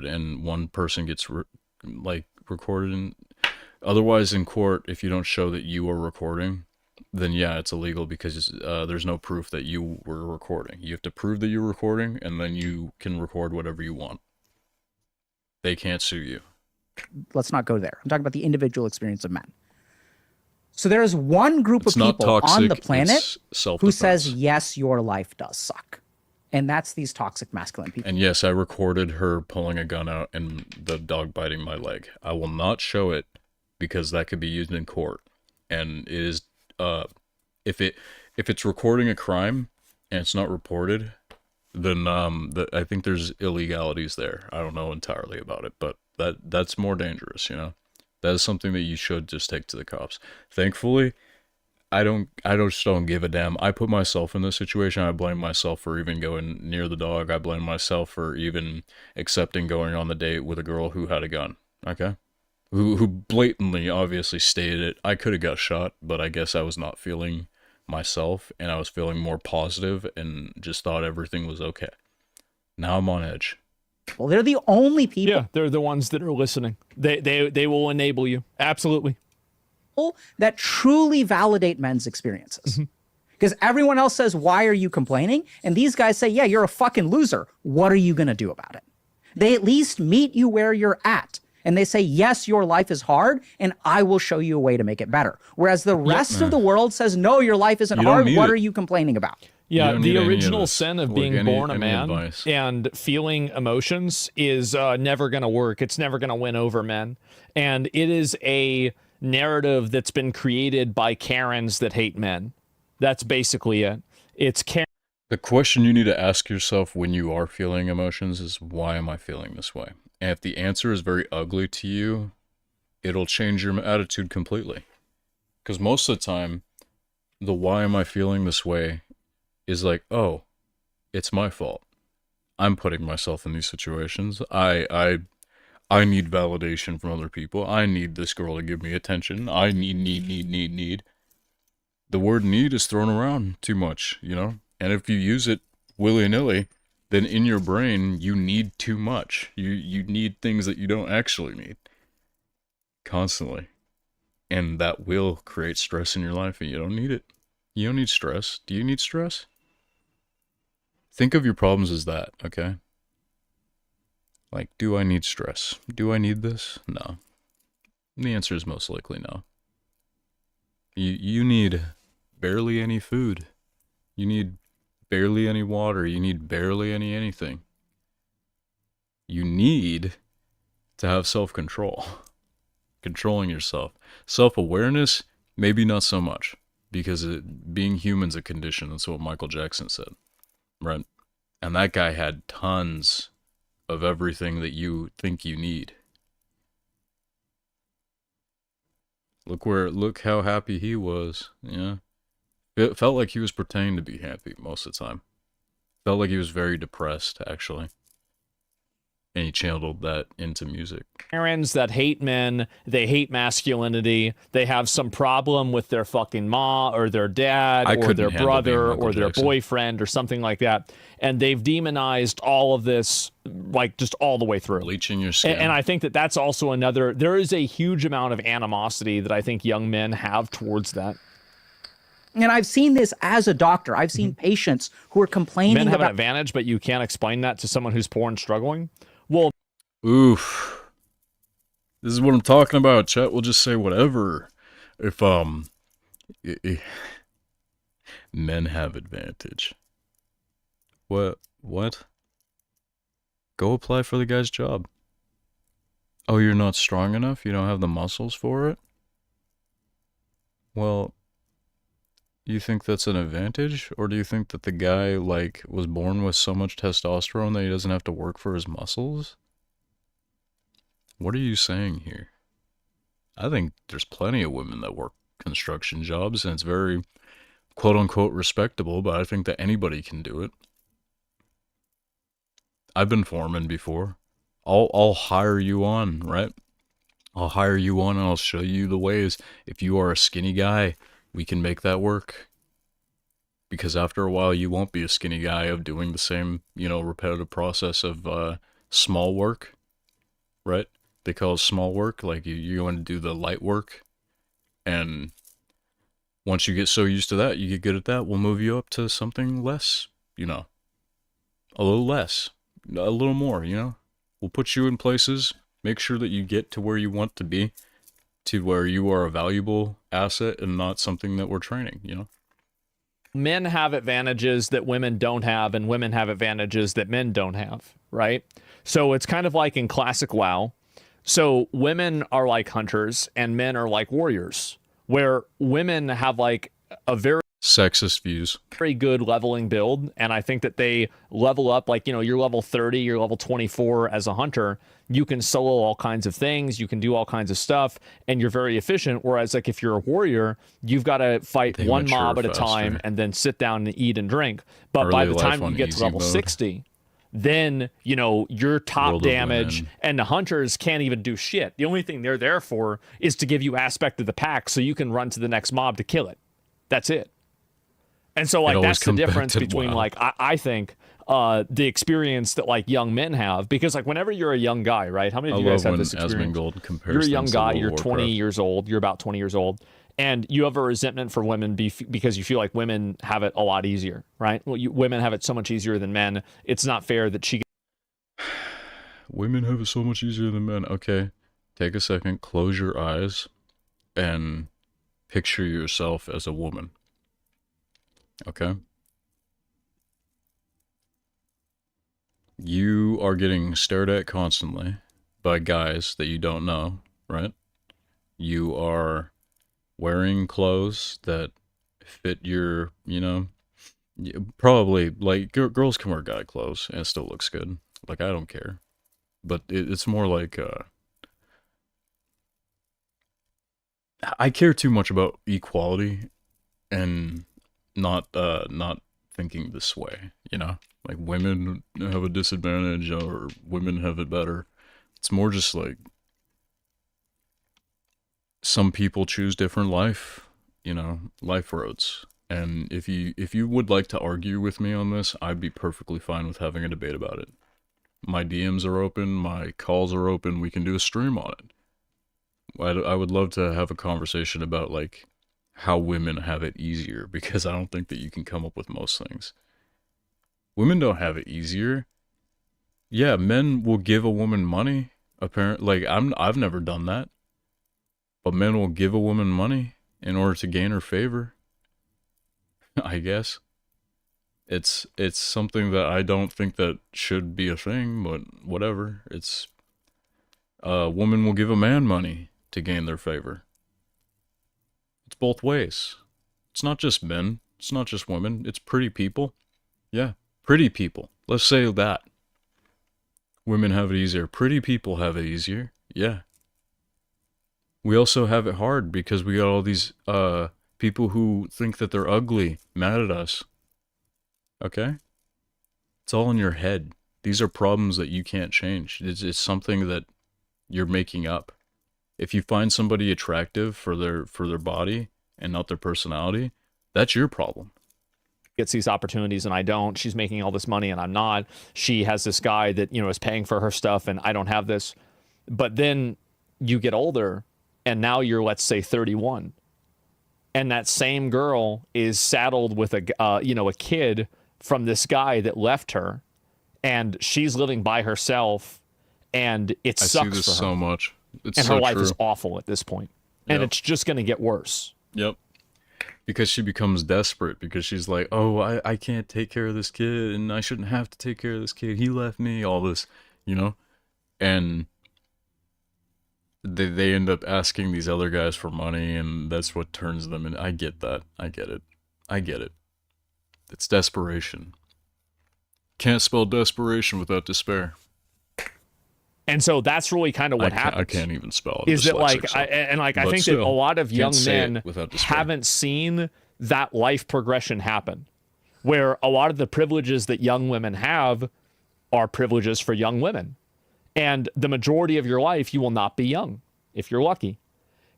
and one person gets recorded. And otherwise, in court, if you don't show that you are recording, then yeah, it's illegal because there's no proof that you were recording. You have to prove that you're recording, and then you can record whatever you want. They can't sue you. Let's not go there. I'm talking about the individual experience of men. So there is one group It's of not people toxic, on the planet it's who self-defense. says, yes, your life does suck. And that's these toxic masculine people. And yes, I recorded her pulling a gun out and the dog biting my leg. I will not show it because that could be used in court. And it is, if it's recording a crime and it's not reported, then I think there's illegalities there. I don't know entirely about it, but that's more dangerous, you know? That is something that you should just take to the cops. Thankfully, I just don't give a damn. I put myself in this situation. I blame myself for even going near the dog. I blame myself for even accepting going on the date with a girl who had a gun. Okay? Who blatantly, obviously stated it. I could have got shot, but I guess I was not feeling myself, and I was feeling more positive and just thought everything was okay. Now I'm on edge. Well, they're the only people Yeah, they're the ones that are listening. They will enable you. Absolutely. that truly validate men's experiences. Because everyone else says, why are you complaining? And these guys say, yeah, you're a fucking loser. What are you going to do about it? They at least meet you where you're at. And they say, yes, your life is hard, and I will show you a way to make it better. Whereas the rest of the world says, no, your life isn't hard. What are you complaining about? Yeah, don't the need any of original this. sin of Like, being born a any man advice. and feeling emotions is never going to work. It's never going to win over men. And it is a narrative that's been created by Karens that hate men. That's basically it. It's Karen. The question you need to ask yourself when you are feeling emotions is, why am I feeling this way? And if the answer is very ugly to you, it'll change your attitude completely. Because most of the time, the why am I feeling this way is like, oh, it's my fault. I'm putting myself in these situations. I need validation from other people. I need this girl to give me attention. I need. The word need is thrown around too much, you know? And if you use it willy-nilly, then in your brain, you need too much. You need things that you don't actually need. Constantly. And that will create stress in your life, and you don't need it. You don't need stress. Do you need stress? Think of your problems as that, okay? Like, do I need stress? Do I need this? No. The answer is most likely no. You need barely any food. You need barely any water. You need barely anything. You need to have self-control. Controlling yourself. Self-awareness, maybe not so much. Because being human's a condition. That's what Michael Jackson said. Right? And that guy had tons of everything that you think you need. Look how happy he was. Yeah. It felt like he was pretending to be happy most of the time. Felt like he was very depressed, actually. And he channeled that into music. Karens that hate men, they hate masculinity, they have some problem with their fucking ma or their dad or their brother or their boyfriend or something like that. And they've demonized all of this, like, just all the way through. Bleaching your skin. And I think that that's also another, there is a huge amount of animosity that I think young men have towards that. And I've seen this as a doctor. I've seen patients who are complaining Men have an about advantage, but you can't explain that to someone who's poor and struggling. Well, Oof. This is what I'm talking about. Chat will just say whatever. If men have advantage. What? Go apply for the guy's job. Oh, you're not strong enough? You don't have the muscles for it? Well, you think that's an advantage? Or do you think that the guy, like, was born with so much testosterone that he doesn't have to work for his muscles? What are you saying here? I think there's plenty of women that work construction jobs, and it's very quote-unquote respectable, but I think that anybody can do it. I've been foreman before. I'll hire you on, right? I'll hire you on and I'll show you the ways. If you are a skinny guy, we can make that work. Because after a while, you won't be a skinny guy of doing the same, repetitive process of small work, right? They call it small work. Like you want to do the light work. And once you get so used to that, you get good at that, we'll move you up to something less, a little less, a little more, We'll put you in places, make sure that you get to where you want to be, to where you are a valuable asset and not something that we're training, Men have advantages that women don't have, and women have advantages that men don't have, right? So it's kind of like in classic WoW. So women are like hunters and men are like warriors, where women have like a very sexist views. Very good leveling build, and I think that they level up, like, you're level 30, you're level 24 as a hunter, you can solo all kinds of things, you can do all kinds of stuff, and you're very efficient, whereas like if you're a warrior, you've got to fight one mob at a time and then sit down and eat and drink. But by the time you get to level 60, then your top damage, and the hunters can't even do shit. The only thing they're there for is to give you aspect of the pack so you can run to the next mob to kill it. That's it. And so, like, that's the difference between, like, I think the experience that, like, young men have. Because, like, whenever you're a young guy, right? How many of you guys have this experience? You're a young guy, you're 20 years old, you're about 20 years old, and you have a resentment for women because you feel like women have it a lot easier, right? Well, women have it so much easier than men. It's not fair that she... Women have it so much easier than men. Okay, take a second, close your eyes, and picture yourself as a woman. Okay. You are getting stared at constantly by guys that you don't know, right? You are wearing clothes that fit your, probably, like, girls can wear guy clothes and it still looks good. Like, I don't care. But it's more like, I care too much about equality and not thinking this way, like women have a disadvantage or women have it better. It's more just like some people choose different life roads. And if you would like to argue with me on this, I'd be perfectly fine with having a debate about it. My DMs are open, my calls are open, we can do a stream on it. I would love to have a conversation about, like, how women have it easier, because I don't think that you can come up with most things. Women don't have it easier. Yeah, men will give a woman money, apparently. Like, I've never done that. But men will give a woman money in order to gain her favor. I guess. It's something that I don't think that should be a thing, but whatever. It's a woman will give a man money to gain their favor. It's both ways. It's not just men. It's not just women. It's pretty people. Yeah, pretty people. Let's say that. Women have it easier. Pretty people have it easier. Yeah. We also have it hard because we got all these people who think that they're ugly mad at us. Okay? It's all in your head. These are problems that you can't change. It's something that you're making up. If you find somebody attractive for their body and not their personality, that's your problem. Gets these opportunities and I don't. She's making all this money and I'm not. She has this guy that, is paying for her stuff and I don't have this. But then you get older and now you're, let's say, 31. and that same girl is saddled with a kid from this guy that left her, and she's living by herself, and it sucks I see this for her. so much. It's And so her life true. is awful at this point. And Yep. it's just going to get worse. Yep. Because she becomes desperate because she's like, oh, I can't take care of this kid and I shouldn't have to take care of this kid. He left me, all this, you know? And they end up asking these other guys for money, and that's what turns them in. I get that. I get it. I get it. It's desperation. Can't spell desperation without despair. And so that's really kind of what happens. I can't even spell it. Is that like, dyslexic, so- I but think still, that a lot of young can't say it men without despair. haven't seen that life progression happen, where a lot of the privileges that young women have are privileges for young women. And the majority of your life, you will not be young, if you're lucky.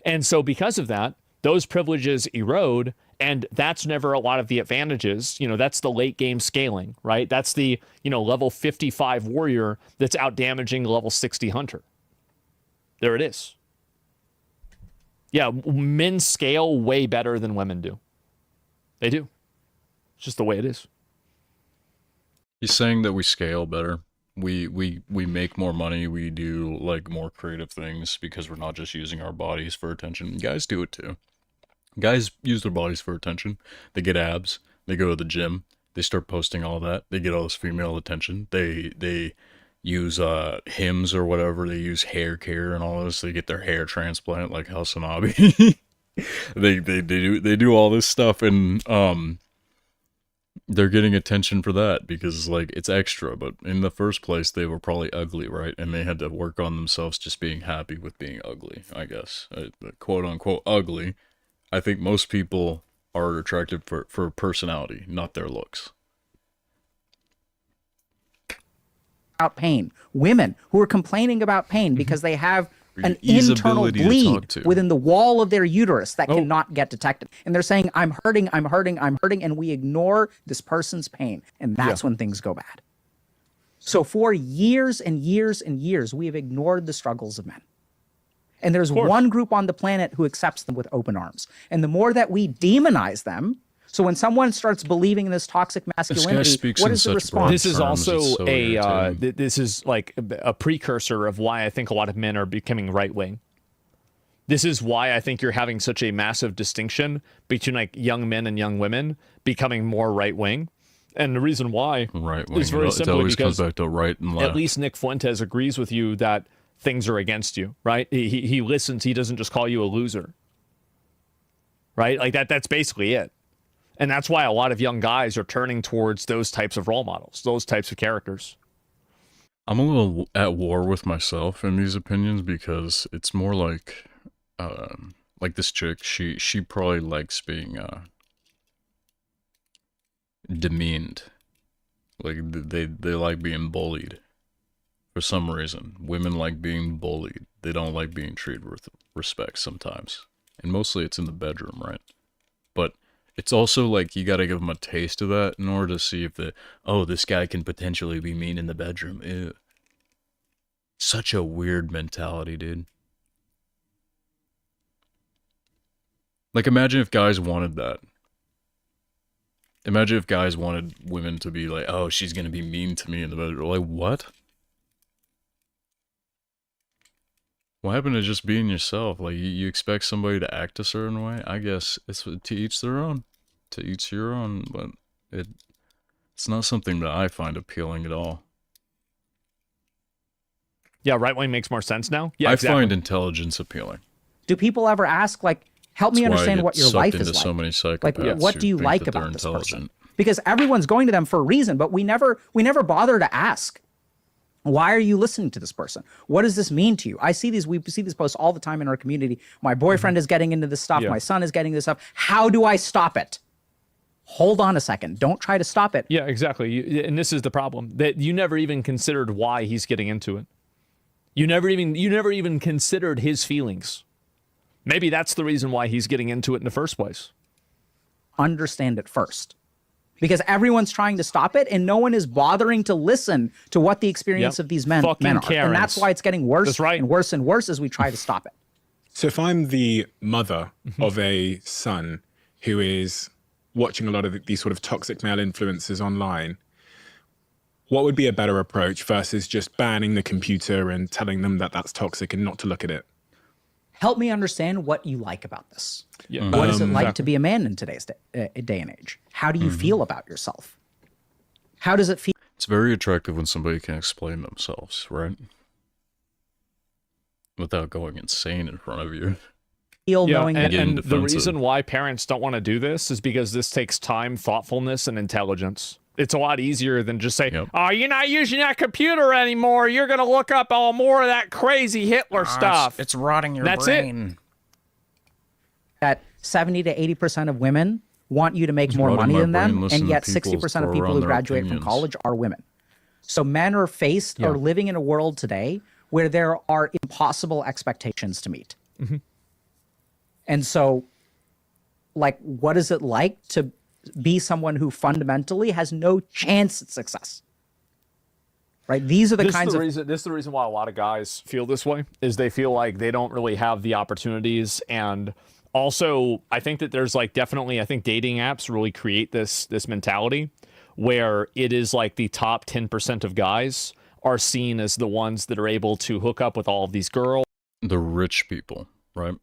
And so because of that, those privileges erode, and that's never a lot of the advantages. You know, that's the late game scaling, right? That's the, level 55 warrior that's out damaging level 60 hunter. There it is. Yeah, men scale way better than women do. They do. It's just the way it is. He's saying that we scale better. We make more money. We do like more creative things because we're not just using our bodies for attention. Guys do it too. Guys use their bodies for attention. They get abs. They go to the gym. They start posting all that. They get all this female attention. They use hymns or whatever. They use hair care and all this. They get their hair transplant like Hasanabi. they do all this stuff, and they're getting attention for that because like it's extra. But in the first place, they were probably ugly, right? And they had to work on themselves just being happy with being ugly, I guess. Quote unquote ugly. I think most people are attracted for personality, not their looks. About pain. Women who are complaining about pain because they have an Ease internal ability to bleed talk to. within the wall of their uterus that cannot get detected. And they're saying, I'm hurting, I'm hurting, I'm hurting, and we ignore this person's pain. And that's when things go bad. So for years and years and years, we have ignored the struggles of men. And there's one group on the planet who accepts them with open arms. And the more that we demonize them, so when someone starts believing in this toxic masculinity, speaks what in is the such response? broad This is terms, also it's so irritating. this is like a precursor of why I think a lot of men are becoming right wing. This is why I think you're having such a massive distinction between like young men and young women becoming more right wing. And the reason why Right wing. is very It simply always comes because back to right and left. at least Nick Fuentes agrees with you that things are against you, right? He listens. He doesn't just call you a loser, right? Like that's basically it. And that's why a lot of young guys are turning towards those types of role models, those types of characters. I'm a little at war with myself in these opinions because it's more like this chick. She probably likes being demeaned. Like they like being bullied. For some reason, women like being bullied. They don't like being treated with respect sometimes. And mostly it's in the bedroom, right? But it's also like you gotta give them a taste of that in order to see if this guy can potentially be mean in the bedroom. Ew. Such a weird mentality, dude. Like imagine if guys wanted that. Imagine if guys wanted women to be like, oh, she's gonna be mean to me in the bedroom. Like, what? What happened to just being yourself? Like, you expect somebody to act a certain way? I guess it's to each their own. To each your own, but it's not something that I find appealing at all. Yeah, right wing makes more sense now. Yeah, I exactly. find intelligence appealing. Do people ever ask, like, help me That's why I understand get what your sucked life into is like? so many psychopaths Like, what who do you think like that they're about this person? intelligent. Because everyone's going to them for a reason, but we never bother to ask. Why are you listening to this person? What does this mean to you? We see these posts all the time in our community. My boyfriend is getting into this stuff. Yeah. My son is getting this stuff. How do I stop it? Hold on a second. Don't try to stop it. Yeah, exactly. And this is the problem, that you never even considered why he's getting into it. You never even considered his feelings. Maybe that's the reason why he's getting into it in the first place. Understand it first. Because everyone's trying to stop it and no one is bothering to listen to what the experience Yep. of these men Fucking are. Karens. And that's why it's getting worse That's right. and worse and worse as we try to stop it. So if I'm the mother of a son who is watching a lot of these sort of toxic male influencers online, what would be a better approach versus just banning the computer and telling them that that's toxic and not to look at it? Help me understand what you like about this. Yeah. What is it like to be a man in today's day and age? How do you feel about yourself? How does it feel? It's very attractive when somebody can explain themselves, right? Without going insane in front of you. Knowing that and the defensive. reason why parents don't want to do this is because this takes time, thoughtfulness, and intelligence. It's a lot easier than just say, oh, you're not using that computer anymore. You're going to look up all more of that crazy Hitler stuff. It's rotting your That's brain. that 70 to 80% of women want you to make more rotting money my than brain them, listening and to yet people 60% of throw people around who their graduate from opinions. college are women. So men are living in a world today where there are impossible expectations to meet. And so, like, what is it like to be someone who fundamentally has no chance at success? Right? These are the kinds of This is the reason why a lot of guys feel this way, is they feel like they don't really have the opportunities. And also, I think that there's like definitely, I think dating apps really create this mentality where it is like the top 10% of guys are seen as the ones that are able to hook up with all of these girls. The rich people, right?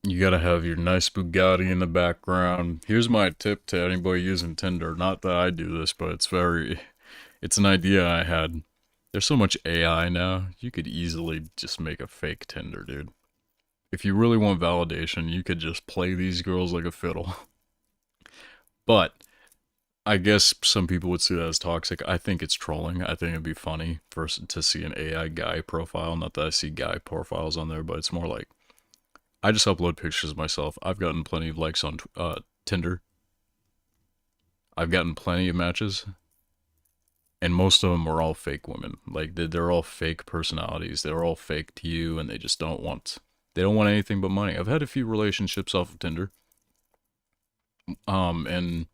You gotta have your nice Bugatti in the background. Here's my tip to anybody using Tinder. Not that I do this, but it's an idea I had. There's so much AI now, you could easily just make a fake Tinder, dude. If you really want validation, you could just play these girls like a fiddle. But I guess some people would see that as toxic. I think it's trolling. I think it'd be funny to see an AI guy profile. Not that I see guy profiles on there, but it's more like, I just upload pictures of myself. I've gotten plenty of likes on Tinder. I've gotten plenty of matches. And most of them were all fake women. Like, they're all fake personalities. They're all fake to you, and they just don't want anything but money. I've had a few relationships off of Tinder. And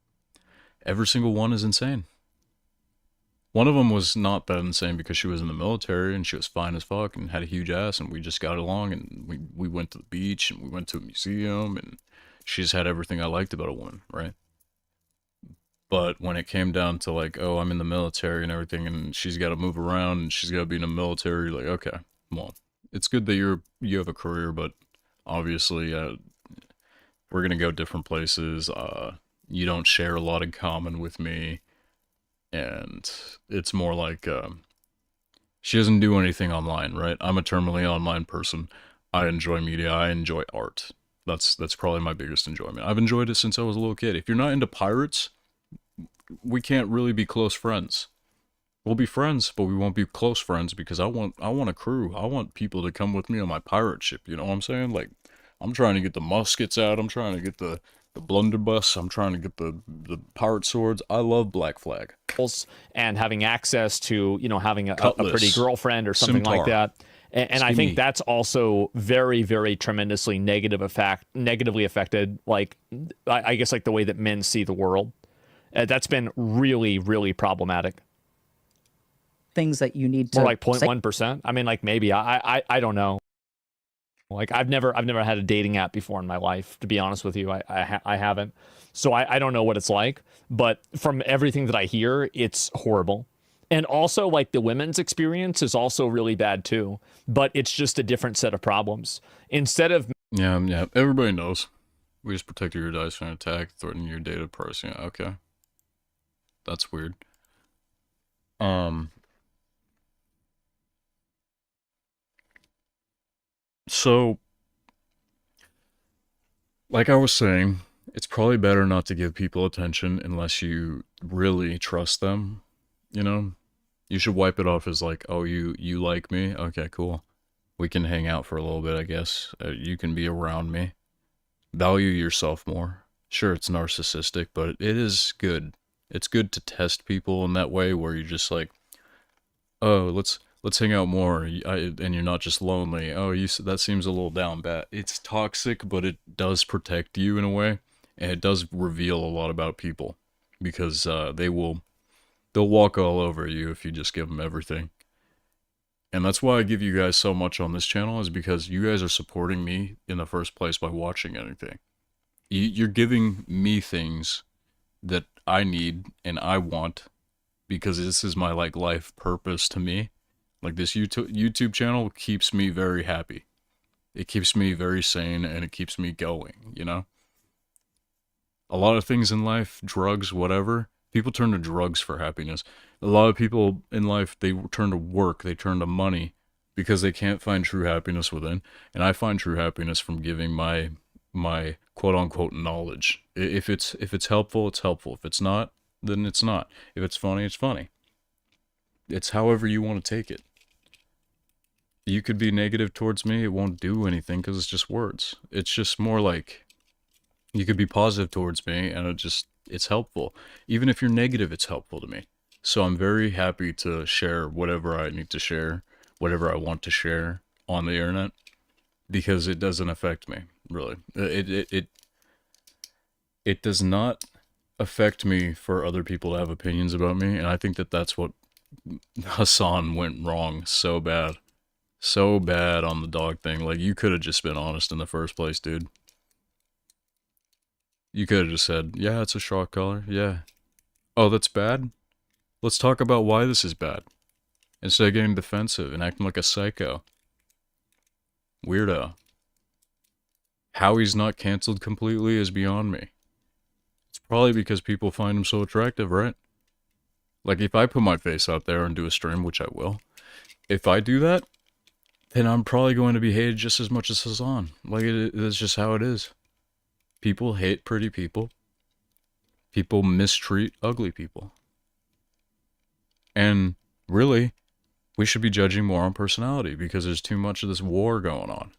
every single one is insane. One of them was not that insane because she was in the military and she was fine as fuck and had a huge ass, and we just got along, and we went to the beach and we went to a museum, and she just had everything I liked about a woman, right? But when it came down to like, oh, I'm in the military and everything, and she's got to move around and she's got to be in the military, like, okay, well, it's good that you have a career, but obviously we're gonna go different places. You don't share a lot in common with me. And it's more like, she doesn't do anything online, right? I'm a terminally online person. I enjoy media. I enjoy art. That's probably my biggest enjoyment. I've enjoyed it since I was a little kid. If you're not into pirates, we can't really be close friends. We'll be friends, but we won't be close friends because I want a crew. I want people to come with me on my pirate ship. You know what I'm saying? Like, I'm trying to get the muskets out. I'm trying to get the blunderbuss. I'm trying to get the pirate swords. I love Black Flag. And having access to, having a Cutlass, pretty girlfriend or something like scimitar, that. And I think that's also very, very tremendously negatively affected, like, I guess, like the way that men see the world. That's been really, really problematic. things that you need to More like 0.1%. I mean, like, maybe I don't know. Like, I've never had a dating app before in my life, to be honest with you. I haven't. So I don't know what it's like, but from everything that I hear, it's horrible. And also, like, the women's experience is also really bad too, but it's just a different set of problems. Instead of Yeah, everybody knows. We just protect your dice from attack, threaten your data price. Yeah, okay. That's weird. So, like I was saying, it's probably better not to give people attention unless you really trust them, you know? You should wipe it off as like, oh, you like me? Okay, cool. We can hang out for a little bit, I guess. You can be around me. Value yourself more. Sure, it's narcissistic, but it is good. It's good to test people in that way where you're just like, oh, let's hang out more, and you're not just lonely. Oh, that seems a little down bad. It's toxic, but it does protect you in a way, and it does reveal a lot about people because they'll walk all over you if you just give them everything. And that's why I give you guys so much on this channel, is because you guys are supporting me in the first place by watching anything. You're giving me things that I need and I want because this is my like life purpose to me. Like this YouTube channel keeps me very happy. It keeps me very sane and it keeps me going, you know? A lot of things in life, drugs, whatever, people turn to drugs for happiness. A lot of people in life, they turn to work, they turn to money because they can't find true happiness within. And I find true happiness from giving my quote unquote knowledge. If it's helpful, it's helpful. If it's not, then it's not. If it's funny, it's funny. It's however you want to take it. You could be negative towards me, it won't do anything because it's just words. It's just more like you could be positive towards me and it's helpful. Even if you're negative, it's helpful to me. So I'm very happy to share whatever I need to share, whatever I want to share on the internet, because it doesn't affect me, really. It does not affect me for other people to have opinions about me, and I think that that's what Hassan went wrong so bad. So bad on the dog thing. Like, you could have just been honest in the first place, dude. You could have just said, yeah, it's a shock collar. Yeah. Oh, that's bad? Let's talk about why this is bad. Instead of getting defensive and acting like a psycho. Weirdo. How he's not canceled completely is beyond me. It's probably because people find him so attractive, right? Like, if I put my face out there and do a stream, which I will, if I do that, then I'm probably going to be hated just as much as Hassan. Like, it's just how it is. People hate pretty people. People mistreat ugly people. And really, we should be judging more on personality because there's too much of this war going on.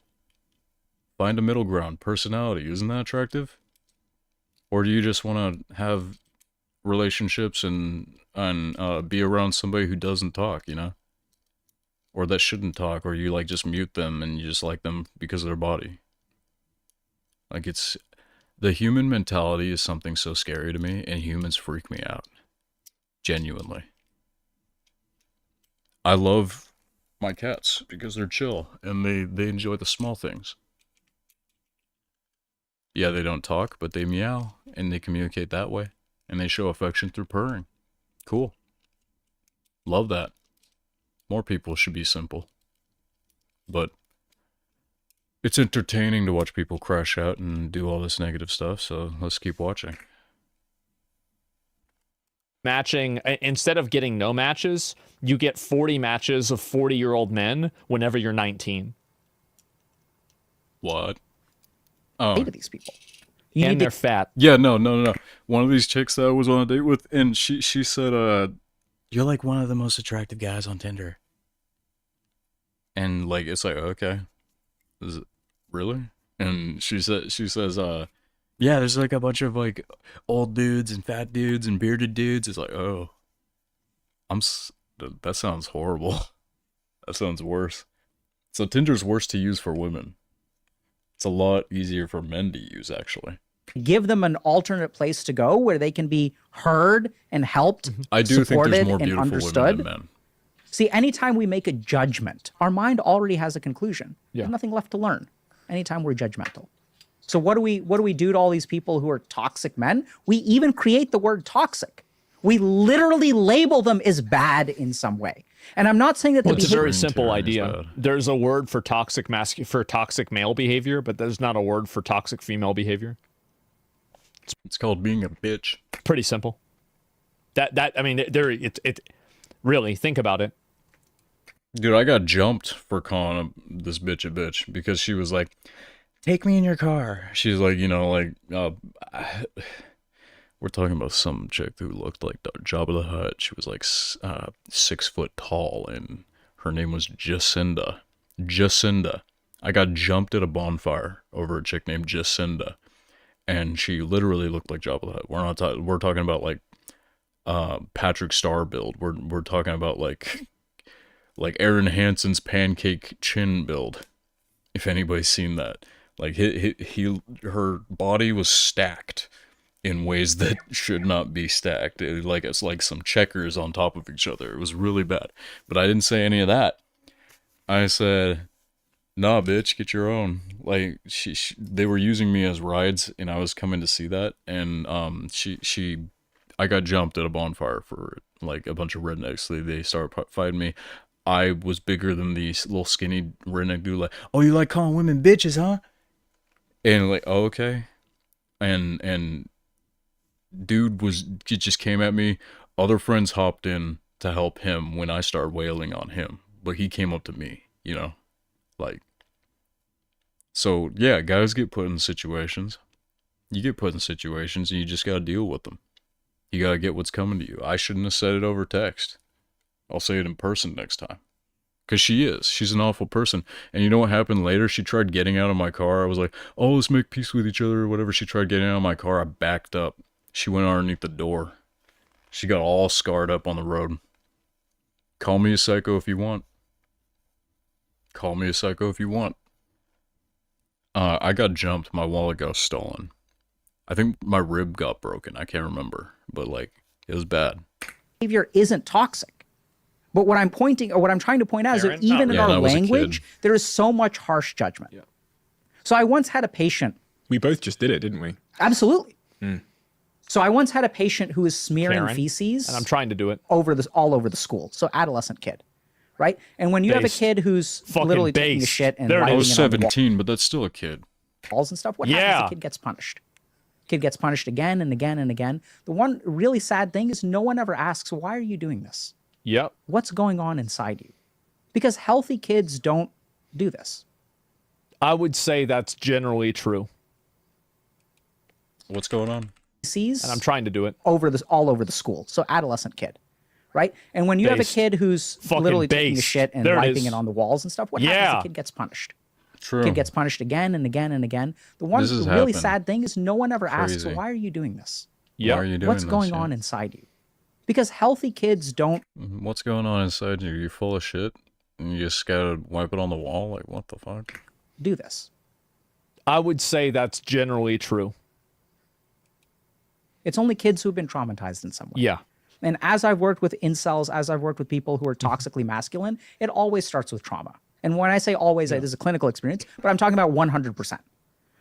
Find a middle ground. Personality, isn't that attractive? Or do you just want to have relationships and be around somebody who doesn't talk, you know? Or that shouldn't talk, or you like just mute them and you just like them because of their body. Like, it's the human mentality is something so scary to me, and humans freak me out. Genuinely. I love my cats because they're chill and they enjoy the small things. Yeah, they don't talk, but they meow and they communicate that way, and they show affection through purring. Cool. Love that. More people should be simple. But it's entertaining to watch people crash out and do all this negative stuff, so let's keep watching. Matching, instead of getting no matches, you get 40 matches of 40-year-old men whenever you're 19. What? Say to these people. You And need they're to, fat. Yeah, no. One of these chicks that I was on a date with, and she said, you're like one of the most attractive guys on Tinder. And like, it's like, okay. Is it really? And she says, yeah, there's like a bunch of like old dudes and fat dudes and bearded dudes. It's like, oh, that sounds horrible. That sounds worse. So Tinder's worse to use for women. It's a lot easier for men to use, actually. give them an alternate place to go where they can be heard and helped, I do think supported there's more and beautiful understood. women than men. See, anytime we make a judgment, our mind already has a conclusion. Yeah. There's nothing left to learn. Anytime we're judgmental. So what do we do to all these people who are toxic men? We even create the word toxic. We literally label them as bad in some way. And I'm not saying that the Well, it's a behavior very simple Tyranny is idea. bad. There's a word for toxic male behavior, but there's not a word for toxic female behavior. It's called being a bitch. Pretty simple. I mean, it really think about it. Dude, I got jumped for calling this bitch a bitch because she was like, take me in your car. She's like, we're talking about some chick who looked like Jabba the Hutt. She was like 6 foot tall, and her name was Jacinda. Jacinda. I got jumped at a bonfire over a chick named Jacinda, and she literally looked like Jabba the Hutt. We're talking about like Patrick Star build. We're talking about like Aaron Hansen's pancake chin build. If anybody's seen that, like her body was stacked in ways that should not be stacked. It's like some checkers on top of each other. It was really bad. But I didn't say any of that. I said, Nah, bitch, get your own. Like they were using me as rides, and I was coming to see that, and I got jumped at a bonfire for like a bunch of rednecks. They started fighting me. I was bigger than these little skinny redneck dude. Like, oh, you like calling women bitches, huh? And like, oh, okay. And dude he just came at me. Other friends hopped in to help him when I started wailing on him, but he came up to me, you know, like. So yeah, guys get put in situations. You get put in situations, and you just gotta deal with them. You gotta get what's coming to you. I shouldn't have said it over text. I'll say it in person next time. Because she's an awful person. And you know what happened later? She tried getting out of my car. I was like, oh, let's make peace with each other or whatever. She tried getting out of my car. I backed up. She went underneath the door. She got all scarred up on the road. Call me a psycho if you want. Call me a psycho if you want. I got jumped. My wallet got stolen. I think my rib got broken. I can't remember. But like, it was bad. Behavior isn't toxic. But what I'm trying to point out is that even in our language, there is so much harsh judgment. Yeah. So I once had a patient. We both just did it, didn't we? Absolutely. So I once had a patient who was smearing feces. And I'm trying to do it. All over the school. So adolescent kid, right? And when you have a kid who's literally taking a shit and I was 17, but that's still a kid. Walls and stuff. What happens? The kid gets punished. Kid gets punished again and again and again. The one really sad thing is no one ever asks, why are you doing this? Yep. What's going on inside you? Because healthy kids don't do this. I would say that's generally true. What's going on? And I'm trying to do it. All over the school. So adolescent kid, right? And when you have a kid who's literally taking a shit and wiping it on the walls and stuff, what happens? The kid gets punished. True. Kid gets punished again and again and again. The one really sad thing is no one ever asks, why are you doing this? Why are you doing What's going on inside you? Because healthy kids don't. What's going on inside you? You're full of shit and you just gotta wipe it on the wall? Like, what the fuck? Do this. I would say that's generally true. It's only kids who've been traumatized in some way. Yeah. And as I've worked with incels, as I've worked with people who are toxically masculine, it always starts with trauma. And when I say always, it is a clinical experience, but I'm talking about 100%.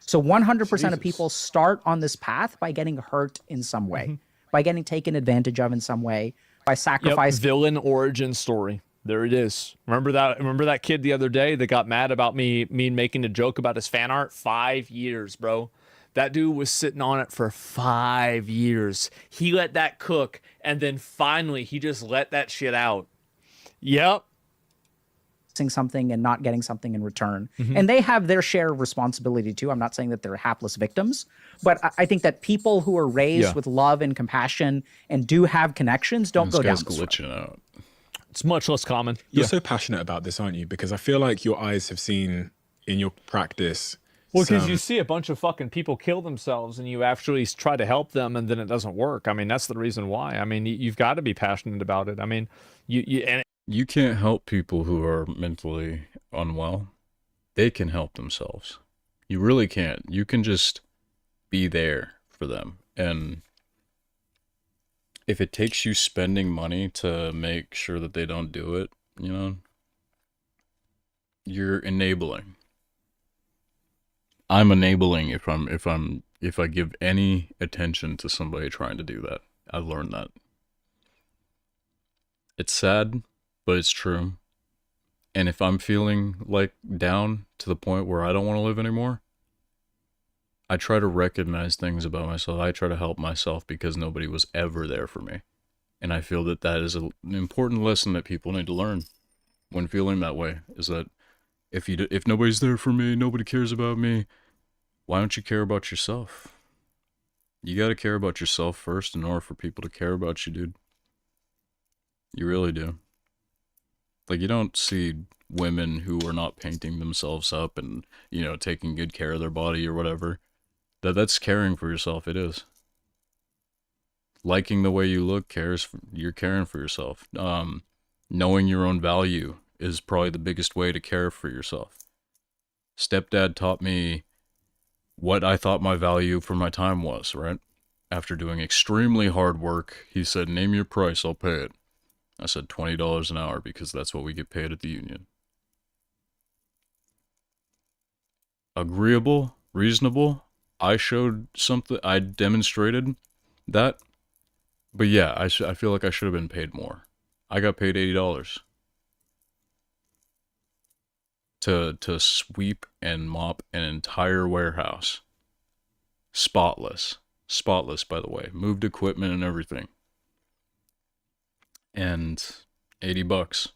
So 100% of people start on this path by getting hurt in some way, by getting taken advantage of in some way, by sacrifice. Yep, villain origin story. There it is. Remember that kid the other day that got mad about me making a joke about his fan art? 5 years, bro. That dude was sitting on it for 5 years. He let that cook, and then finally he just let that shit out. Yep. Something and not getting something in return. And they have their share of responsibility too. I'm not saying that they're hapless victims, but I think that people who are raised with love and compassion and do have connections don't go down this glitching out. It's much less common. You're so passionate about this, aren't you? Because I feel like your eyes have seen in your practice. Well, because you see a bunch of fucking people kill themselves and you actually try to help them and then it doesn't work. I mean, that's the reason why. I mean, you've got to be passionate about it. I mean, you can't help people who are mentally unwell. They can help themselves. You really can't. You can just be there for them. And if it takes you spending money to make sure that they don't do it, you know, you're enabling. I'm enabling if I give any attention to somebody trying to do that. I've learned that. It's sad, but it's true. And if I'm feeling like down to the point where I don't want to live anymore, I try to recognize things about myself. I try to help myself because nobody was ever there for me. And I feel that that is an important lesson that people need to learn when feeling that way, is that if nobody's there for me, nobody cares about me, why don't you care about yourself? You got to care about yourself first in order for people to care about you, dude. You really do. Like, you don't see women who are not painting themselves up and, you know, taking good care of their body or whatever. That's caring for yourself. It is. Liking the way you look, you're caring for yourself. Knowing your own value is probably the biggest way to care for yourself. Stepdad taught me what I thought my value for my time was, right? After doing extremely hard work, he said, name your price, I'll pay it. I said $20 an hour because that's what we get paid at the union. agreeable, reasonable. I showed something. I demonstrated that. But yeah, I feel like I should have been paid more. I got paid $80 to sweep and mop an entire warehouse. Spotless, by the way. Moved equipment and everything. And $80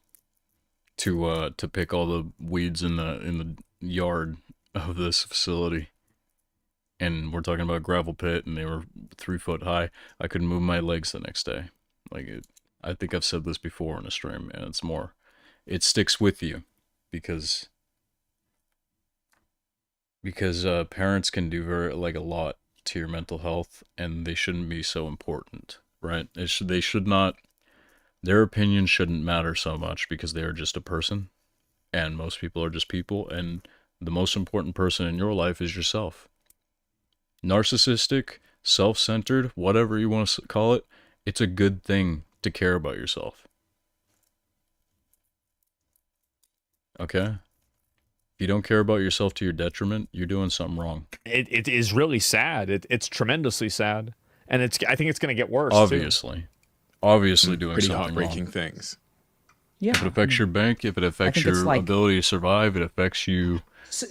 to pick all the weeds in the yard of this facility. And we're talking about a gravel pit, and they were 3 foot high. I couldn't move my legs the next day. I think I've said this before in a stream, and it sticks with you, because parents can do a lot to your mental health, and they shouldn't be so important, right? They should not. Their opinion shouldn't matter so much, because they are just a person, and most people are just people, and the most important person in your life is yourself. Narcissistic, self-centered, whatever you want to call it, it's a good thing to care about yourself. Okay? If you don't care about yourself to your detriment, you're doing something wrong. It is really sad. It's tremendously sad. And I think it's going to get worse, Obviously. Obviously doing Pretty something heartbreaking wrong. things. Yeah. If it affects your bank, if it affects your ability to survive, it affects you. See,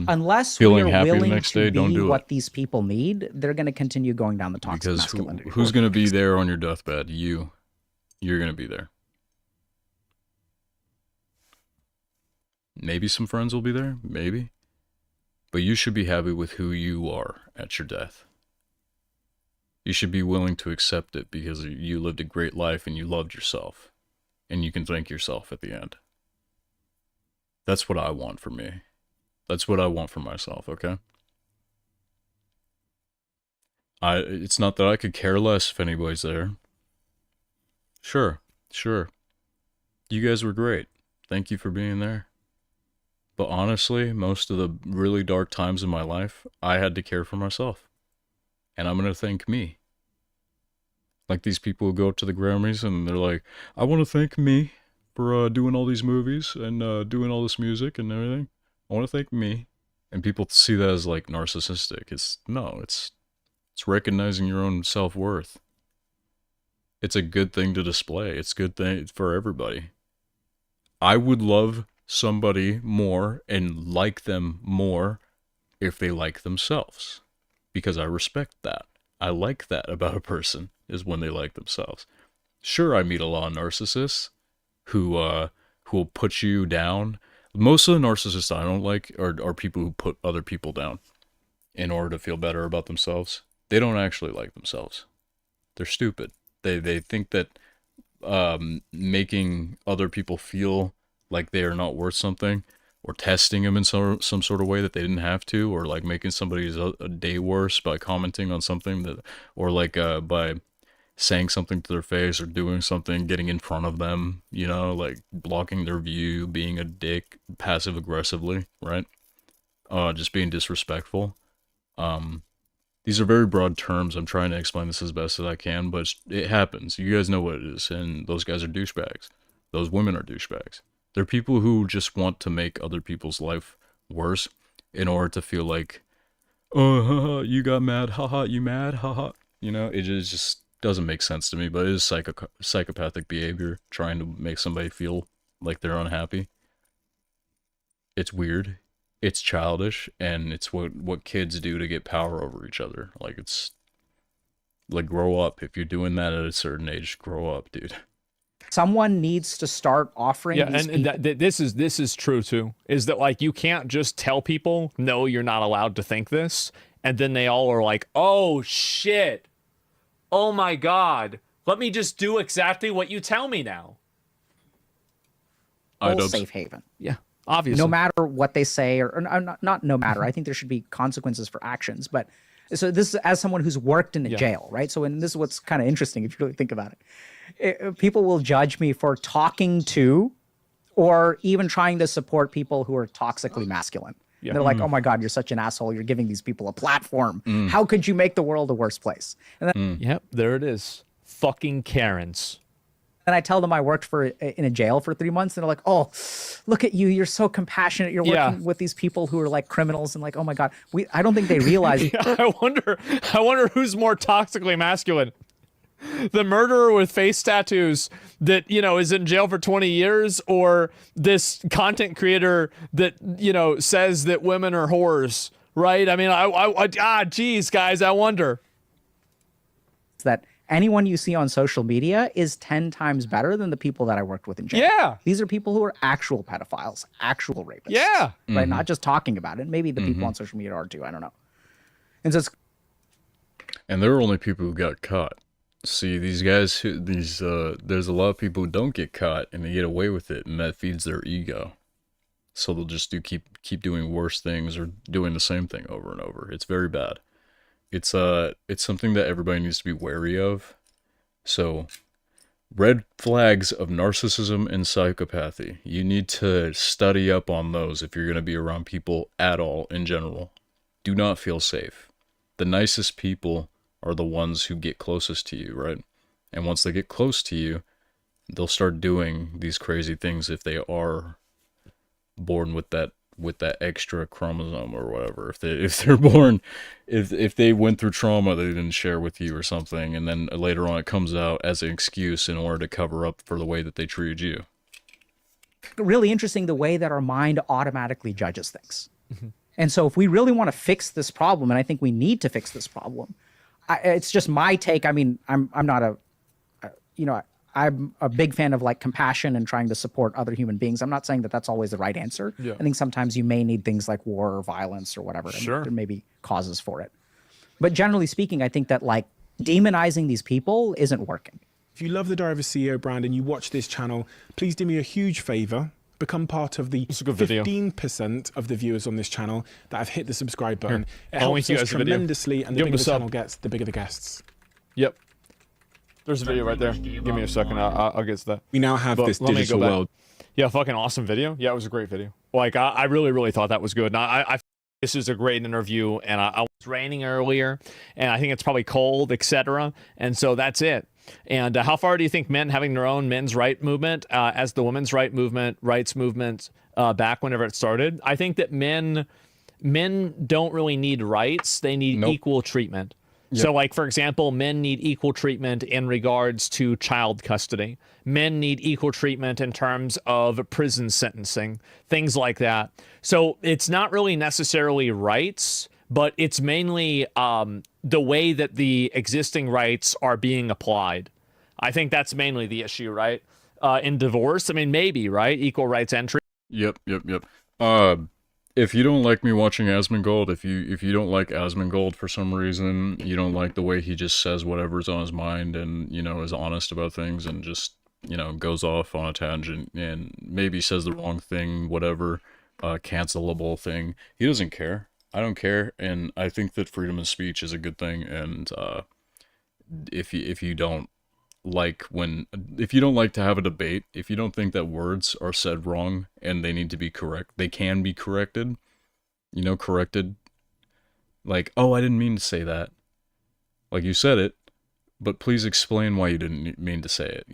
unless feeling we're happy the willing next to day, don't be do what it. these people need, they're going to continue going down the toxic Because masculinity. who's going to be there on your deathbed? You're going to be there. Maybe some friends will be there, maybe. But you should be happy with who you are at your death. You should be willing to accept it, because you lived a great life and you loved yourself. And you can thank yourself at the end. That's what I want for me. That's what I want for myself, okay? It's not that I could care less if anybody's there. Sure. You guys were great. Thank you for being there. But honestly, most of the really dark times in my life, I had to care for myself. And I'm going to thank me. Like these people who go to the Grammys and they're like, I want to thank me for doing all these movies and doing all this music and everything. I want to thank me. And people see that as like narcissistic. It's recognizing your own self-worth. It's a good thing to display. It's a good thing for everybody. I would love somebody more and like them more if they like themselves, because I respect that. I like that about a person, is when they like themselves. Sure, I meet a lot of narcissists who will put you down. Most of the narcissists I don't like are people who put other people down in order to feel better about themselves. They don't actually like themselves. They're stupid. They think that making other people feel like they are not worth something, or testing them in some sort of way that they didn't have to, or like making somebody's a day worse by commenting on something that, or like by saying something to their face, or doing something, getting in front of them, like blocking their view, being a dick, passive aggressively, right? Just being disrespectful. These are very broad terms. I'm trying to explain this as best as I can, but it happens. You guys know what it is, and those guys are douchebags. Those women are douchebags. They're people who just want to make other people's life worse in order to feel like, oh, haha, you got mad, haha, you mad, haha. It just doesn't make sense to me, but it is psychopathic behavior, trying to make somebody feel like they're unhappy. It's weird. It's childish, and it's what kids do to get power over each other. Like, it's like, grow up. If you're doing that at a certain age, grow up, dude. Someone needs to start offering these people. This is true too, is that like you can't just tell people, no, you're not allowed to think this, and then they all are like, oh shit, oh my god, let me just do exactly what you tell me now. Safe haven. Yeah, obviously. No matter what they say, or not no matter. I think there should be consequences for actions. But so this is as someone who's worked in a jail, right? So, and this is what's kind of interesting if you really think about it. People will judge me for talking to, or even trying to support people who are toxically masculine. Yeah. They're like, oh my God, you're such an asshole. You're giving these people a platform. How could you make the world a worse place? And then, Yep, there it is. Fucking Karens. And I tell them I worked in a jail for 3 months, and they're like, "Oh, look at you! You're so compassionate. You're working with these people who are like criminals." And like, "Oh my God, I don't think they realize." Yeah, I wonder who's more toxically masculine. The murderer with face tattoos that, you know, is in jail for 20 years, or this content creator that, you know, says that women are whores, right? I mean, geez, guys, I wonder. That anyone you see on social media is 10 times better than the people that I worked with in jail. Yeah. These are people who are actual pedophiles, actual rapists. Yeah. Right? Not just talking about it. Maybe the people on social media are too. I don't know. And so And there are only people who got caught. See, these guys, there's a lot of people who don't get caught and they get away with it, and that feeds their ego. So they'll just keep doing worse things or doing the same thing over and over. It's very bad. It's something that everybody needs to be wary of. So, red flags of narcissism and psychopathy. You need to study up on those if you're going to be around people at all in general. Do not feel safe. The nicest people are the ones who get closest to you, right? And once they get close to you, they'll start doing these crazy things if they are born with that extra chromosome or whatever. If they're born, if they went through trauma they didn't share with you or something, and then later on it comes out as an excuse in order to cover up for the way that they treated you. really interesting the way that our mind automatically judges things. And so if we really want to fix this problem, and I think we need to fix this problem, it's just my take. I mean, I'm not I'm a big fan of like compassion and trying to support other human beings. I'm not saying that that's always the right answer. Yeah. I think sometimes you may need things like war or violence or whatever. Sure. And there may be causes for it. But generally speaking, I think that like demonizing these people isn't working. If you love the Diary of a CEO brand and you watch this channel, please do me a huge favor. Become part of the 15% of the viewers on this channel that have hit the subscribe button. It helps us tremendously, and the bigger the channel gets, the bigger the guests. Yep. There's a video right there. Give me a second. I'll get to that. We now have this digital world. Yeah, fucking awesome video. Yeah, it was a great video. Like, I really, really thought that was good. And I this is a great interview, and I was raining earlier, and I think it's probably cold, etc. And so that's it. And how far do you think men having their own men's right movement as the women's rights movement back whenever it started? I think that men don't really need rights. They need equal treatment. Yep. So, like, for example, men need equal treatment in regards to child custody. Men need equal treatment in terms of prison sentencing, things like that. So it's not really necessarily rights, but it's mainly the way that the existing rights are being applied. I think that's mainly the issue, right? In divorce, I mean, maybe, right? Equal rights entry. Yep. If you don't like me watching Asmongold, if you don't like Asmongold for some reason, you don't like the way he just says whatever's on his mind and, you know, is honest about things and just, you know, goes off on a tangent and maybe says the wrong thing, whatever, cancelable thing. He doesn't care. I don't care, and I think that freedom of speech is a good thing, and if you don't like to have a debate, if you don't think that words are said wrong and they need to be they can be corrected, corrected, like, oh, I didn't mean to say that. Like, you said it, but please explain why you didn't mean to say it,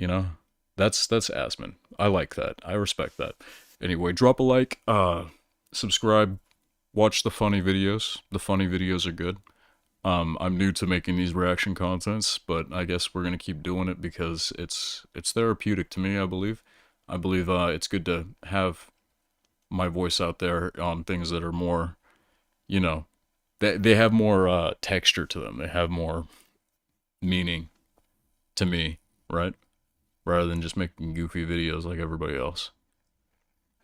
That's Asmon. I like that. I respect that. Anyway, drop a like, subscribe, watch the funny videos. The funny videos are good. I'm new to making these reaction contents, but I guess we're gonna keep doing it because it's therapeutic to me. I believe it's good to have my voice out there on things that are more, they have more texture to them. They have more meaning to me, right? Rather than just making goofy videos like everybody else.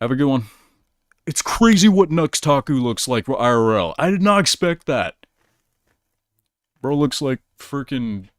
Have a good one. It's crazy what Nuxtaku looks like IRL. I did not expect that. Bro looks like freaking